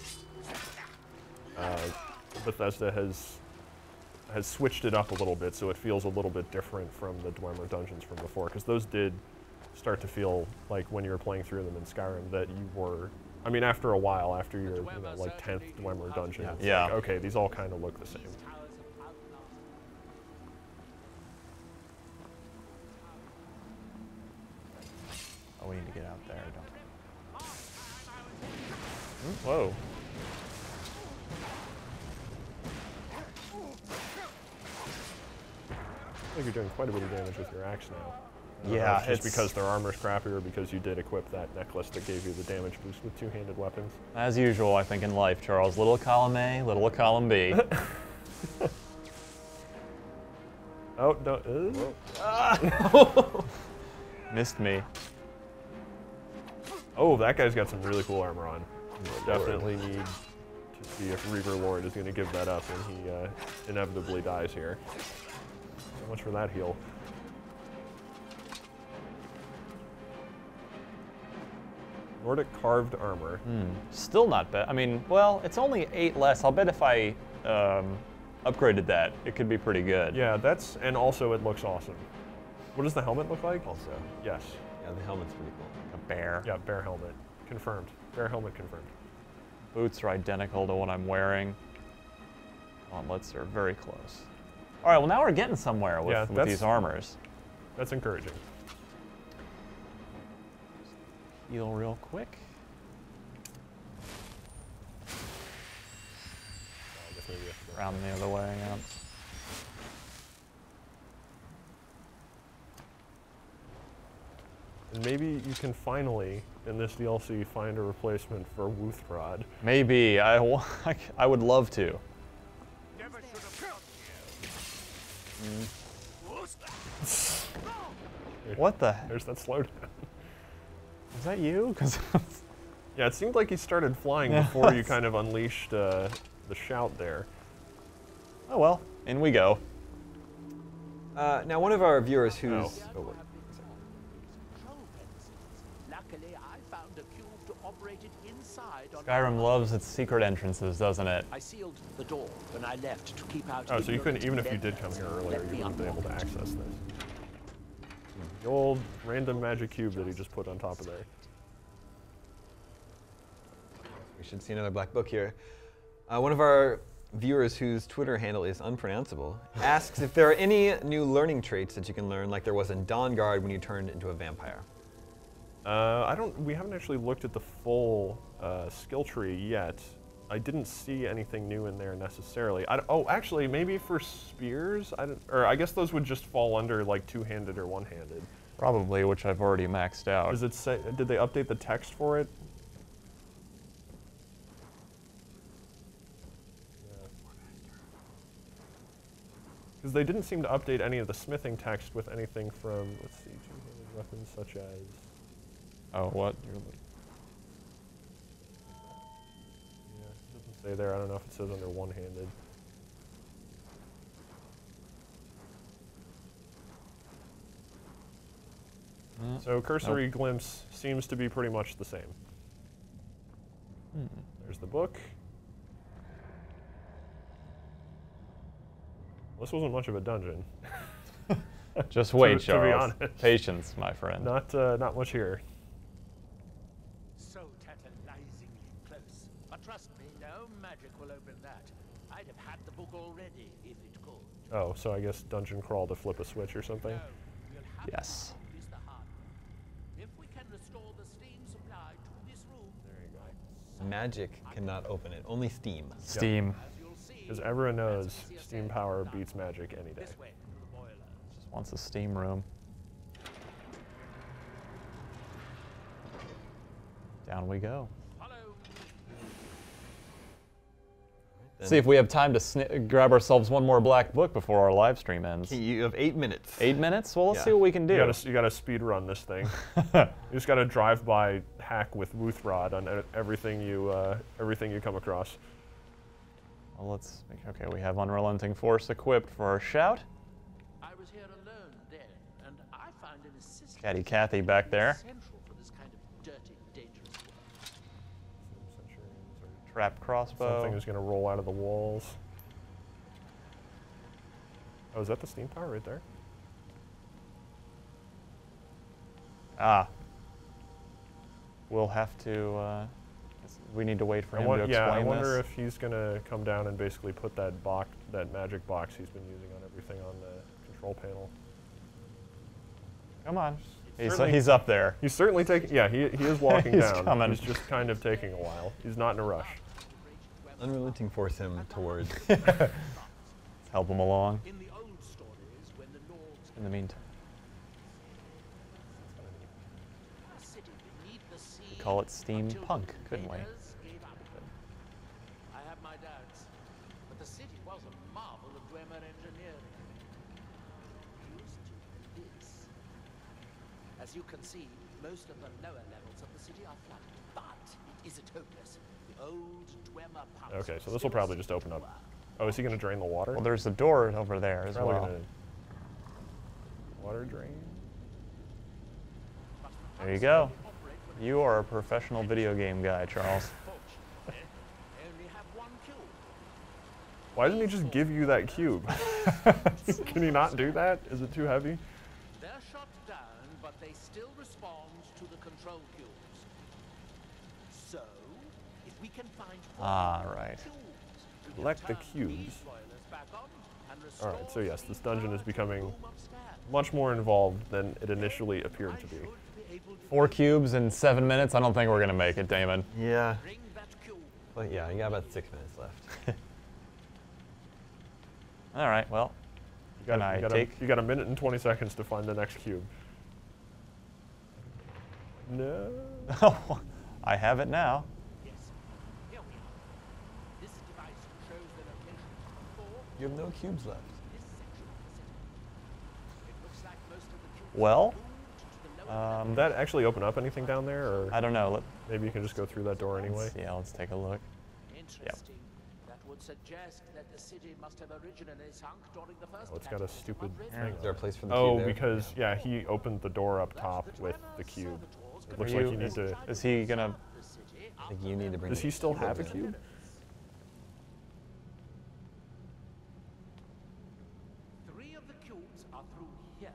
Bethesda has switched it up a little bit so it feels a little bit different from the Dwemer dungeons from before, because those did start to feel like when you were playing through them in Skyrim that you were, I mean, after a while, after your like 10th Dwemer dungeon, it's like, okay, these all kind of look the same. Oh, we need to get out there, don't we? Whoa. I think you're doing quite a bit of damage with your axe now. Yeah, it's just because their armor's crappy or because you did equip that necklace that gave you the damage boost with two-handed weapons. As usual, I think, in life, Charles. Little column A, little column B. Oh, no. Missed me. Oh, that guy's got some really cool armor on. Definitely need to see if Reaver Lord is going to give that up, and he inevitably dies here. So much for that heal. Nordic carved armor. Still not bad. I mean, well, it's only 8 less. I'll bet if I upgraded that, it could be pretty good. Yeah, and also it looks awesome. What does the helmet look like? Also. Yes. Yeah, the helmet's pretty cool. A bear. Yeah, bear helmet. Confirmed. Bear helmet confirmed. Boots are identical to what I'm wearing. Gauntlets are very close. All right, well, now we're getting somewhere with these armors. That's encouraging. heal real quick. I guess maybe we have to go. Around the other way, yeah. And maybe you can finally, in this DLC, find a replacement for Wuthrod. Maybe. I would love to. Never should have come here. What the? There's that slowdown. Is that you? 'Cause Yeah, it seemed like he started flying before you kind of unleashed the shout there. oh well, in we go. Now, one of our viewers who's... Oh. wait. Luckily, I found a cube to operate it inside on Skyrim loves its secret entrances, doesn't it? I sealed the door when I left to keep out. Oh, so you couldn't, even if you ignorant did come here earlier, let you me wouldn't be able to unlock it. access this. The old random magic cube that he just put on top of there. We should see another black book here. One of our viewers whose Twitter handle is unpronounceable asks if there are any new learning traits that you can learn like there was in Dawnguard when you turned into a vampire. We haven't actually looked at the full skill tree yet. I didn't see anything new in there necessarily. Oh, actually, maybe for spears? I guess those would just fall under like two-handed or one-handed. Probably, which I've already maxed out. Does it say, did they update the text for it? Because they didn't seem to update any of the smithing text with anything from, let's see, two-handed weapons such as... Oh, what? Yeah, it doesn't say there. I don't know if it says under one-handed. So cursory glimpse seems to be pretty much the same. There's the book. This wasn't much of a dungeon. Just wait, to be Charles. honest. Patience, my friend. Not much here. So tantalizingly close. But trust me, no magic will open that. I'd have had the book already if it could. Oh, so I guess dungeon crawl to flip a switch or something? No, we'll have Yes. to use the hardware. If we can restore the steam supply to this room, There you go. Magic cannot open it, only Steam. Steam. as you'll see, Because everyone knows steam power beats magic any day. this way to the boiler. Just wants a steam room. Down we go. Follow. See if we have time to grab ourselves one more black book before our live stream ends. You have 8 minutes. 8 minutes? Well, let's Yeah. see what we can do. You gotta speed run this thing. You just gotta drive by hack with Wuthrod on everything you come across. Well, let's make okay. We have Unrelenting Force equipped for our shout. I was here alone then, and I found an assistant Catty Cathy back there. central for this kind of dirty, dangerous work. Trap crossbow. Something is gonna roll out of the walls. Oh, is that the steam tower right there? Ah. We'll have to. We need to wait for him to explain Yeah, I this. wonder if he's gonna come down and basically put that magic box he's been using on everything on the control panel. Come on. Certainly- He's up there. He's certainly taking. Yeah, he is walking He's down. coming. He's just kind of taking a while. He's not in a rush. Unrelenting force him towards. Let's help him along. In the old stories, when the lords In the meantime, the city beneath the sea, call it steampunk, until the couldn't we? invaders gave up. I have my doubts, but the city was a marvel of Dwemer engineering. Used to this. As you can see, most of the lower levels of the city are flooded, but it isn't hopeless. The old Dwemer pumps Okay, so will this will still probably seem just open to up. work. Oh, is he gonna drain the water? well, there's a door over there as Probably well. gonna water drain. There you go. You are a professional video game guy, Charles. Fortunately, they only have one cube. Why doesn't he just give you that cube? Can he not do that? Is it too heavy? They're shot down, but they still respond to the control cubes. So, if we can find Right. cubes, we can Collect the turn cubes. these boilers back on and All right, so restore yes, the this steam dungeon is power to the becoming room upstairs. much more involved than it initially appeared to be. I should be 4 cubes in 7 minutes? I don't think we're going to make it, Damon. Yeah. Well, yeah, you got about 6 minutes left. All right, well, You got a minute and 20 seconds to find the next cube. No. Oh, I have it now. Yes. Here we are. This device shows the location of 4. You have no cubes left. This section of the city. It looks like most of the cubes Well, moved to the lower Did that actually open up anything down there, or I don't know. maybe you can just go through that door anyway? Yeah, let's take a look. Interesting. That would suggest that the city must have originally sunk during the first Oh, it's got a cataclysm stupid of thing. Is there a place for the Oh, cube there? because yeah, he opened the door up top with the cube. It looks like you need to. Is he going to... the city. I think you need to bring. Does the he still cube have a over there. cube? 3 of the cubes are through here.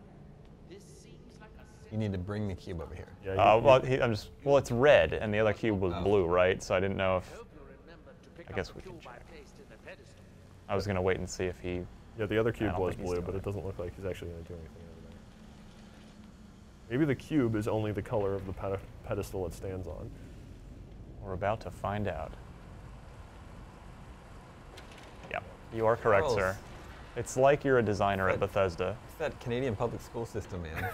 This seems like a You need to bring the cube over here. Yeah. well, it's red, and the other cube was blue, right? So I didn't know if... hope you remember to pick I up guess the we can cube I check. placed in the pedestal. I was going to wait and see if he... Yeah, the other cube don't was think he's blue, doing but it. it doesn't look like he's actually going to do anything over there. Maybe the cube is only the color of the pedestal it stands on. We're about to find out. Yeah, you are correct, Girls. sir. It's like you're a designer at Bethesda. It's that Canadian public school system, man.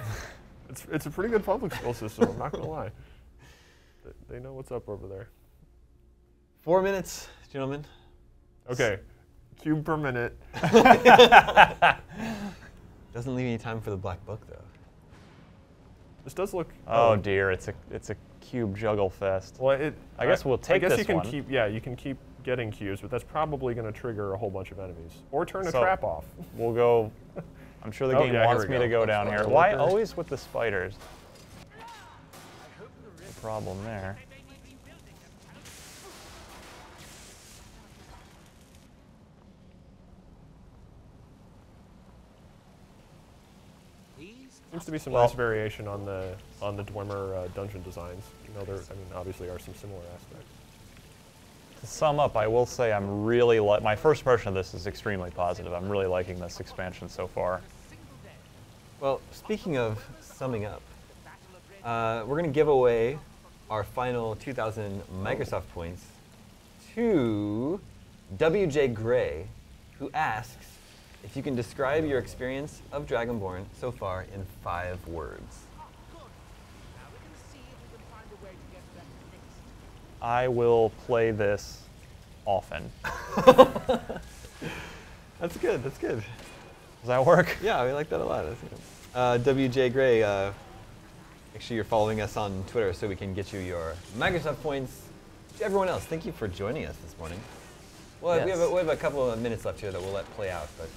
It's a pretty good public school system, I'm not going to lie. They know what's up over there. 4 minutes, gentlemen. Okay, cube per minute. Doesn't leave any time for the black book, though. This does look. Oh dear, it's a cube juggle fest. Well, I guess we'll take I guess this you can one. keep. Yeah, you can keep getting cubes, but that's probably going to trigger a whole bunch of enemies or turn a So- trap off. We'll go... I'm sure the Oh, game yeah, here wants we me go. to go down here. Let's Why go. always with the spiders? The problem there. These Seems to be some Well- nice variation on the Dwemer dungeon designs. You know, there. I mean, obviously, are some similar aspects. To sum up, I will say I'm really my first impression of this is extremely positive. I'm really liking this expansion so far. Well, speaking of summing up, we're going to give away our final 2,000 Microsoft points to WJ Gray, who asks if you can describe your experience of Dragonborn so far in 5 words. Now we can see if we can find a way to get that fixed. I will play this often. That's good, that's good. Does that work? Yeah, we like that a lot. That's good. WJ Gray, make sure you're following us on Twitter so we can get you your Microsoft points. To everyone else, thank you for joining us this morning. Well, we have a couple of minutes left here that we'll let play out, but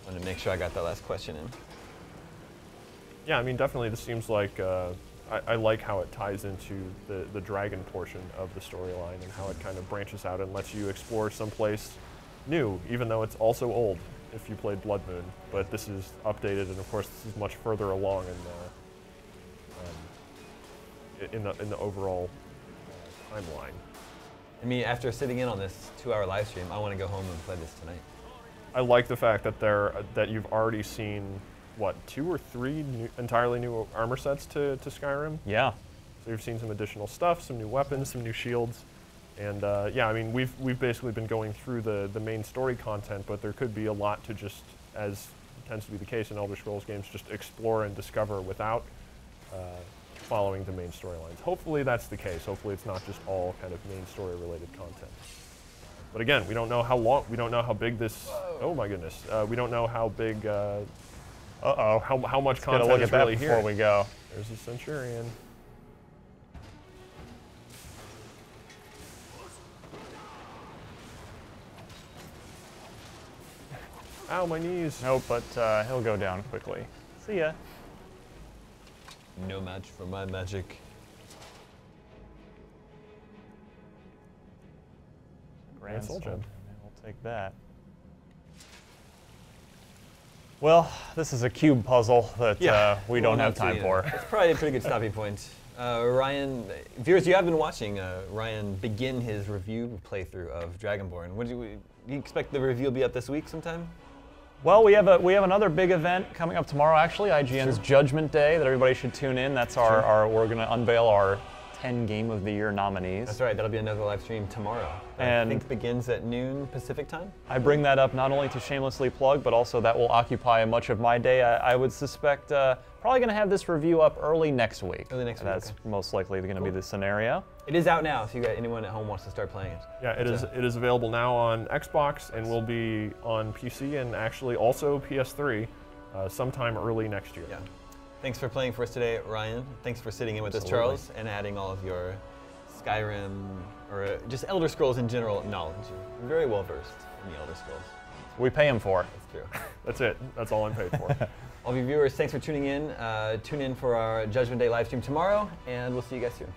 I wanted to make sure I got that last question in. Yeah, I mean, definitely, this seems like. I like how it ties into the dragon portion of the storyline and how it kind of branches out and lets you explore someplace new, even though it's also old if you played Blood Moon. But this is updated, and of course, this is much further along in the overall timeline. I mean, after sitting in on this 2-hour live stream, I want to go home and play this tonight. I like the fact that that you've already seen what 2 or 3 entirely new armor sets to Skyrim. Yeah. So you've seen some additional stuff, some new weapons, some new shields, and yeah, I mean we've basically been going through the main story content, but there could be a lot to just, as tends to be the case in Elder Scrolls games, just explore and discover without following the main storylines. Hopefully that's the case. Hopefully it's not just all kind of main story related content. But again, we don't know how long, we don't know how big this. Oh my goodness, we don't know how big. How much Get a content look is at that really before here. we go. There's a Centurion. Ow, my knees. Nope, but he'll go down quickly. See ya. No match for my magic. Grand Soul Gem. We'll take that. Well, this is a cube puzzle that we don't have time for. It's probably a pretty good stopping point. Ryan, viewers, you have been watching Ryan begin his review playthrough of Dragonborn. What do you expect the review will be up this week sometime? Well, we have another big event coming up tomorrow. Actually, IGN's Judgment Day that everybody should tune in. That's we're going to unveil our 10 Game of the Year nominees. That's right. That'll be another live stream tomorrow. And I think begins at noon Pacific time. I bring that up not only to shamelessly plug, but also that will occupy much of my day. I would suspect probably going to have this review up early next week. Early next week. That's most likely going to be the scenario. It is out now, so you got anyone at home wants to start playing it. Yeah, it is available now on Xbox and will be on PC and actually also PS3 sometime early next year. Yeah. Thanks for playing for us today, Ryan. Thanks for sitting in with us, Charles, and adding all of your Skyrim or just Elder Scrolls in general knowledge. You're very well versed in the Elder Scrolls. We pay him for. That's true. That's it. That's all I'm paid for. All of you viewers, thanks for tuning in. Tune in for our Judgment Day live stream tomorrow, and we'll see you guys soon.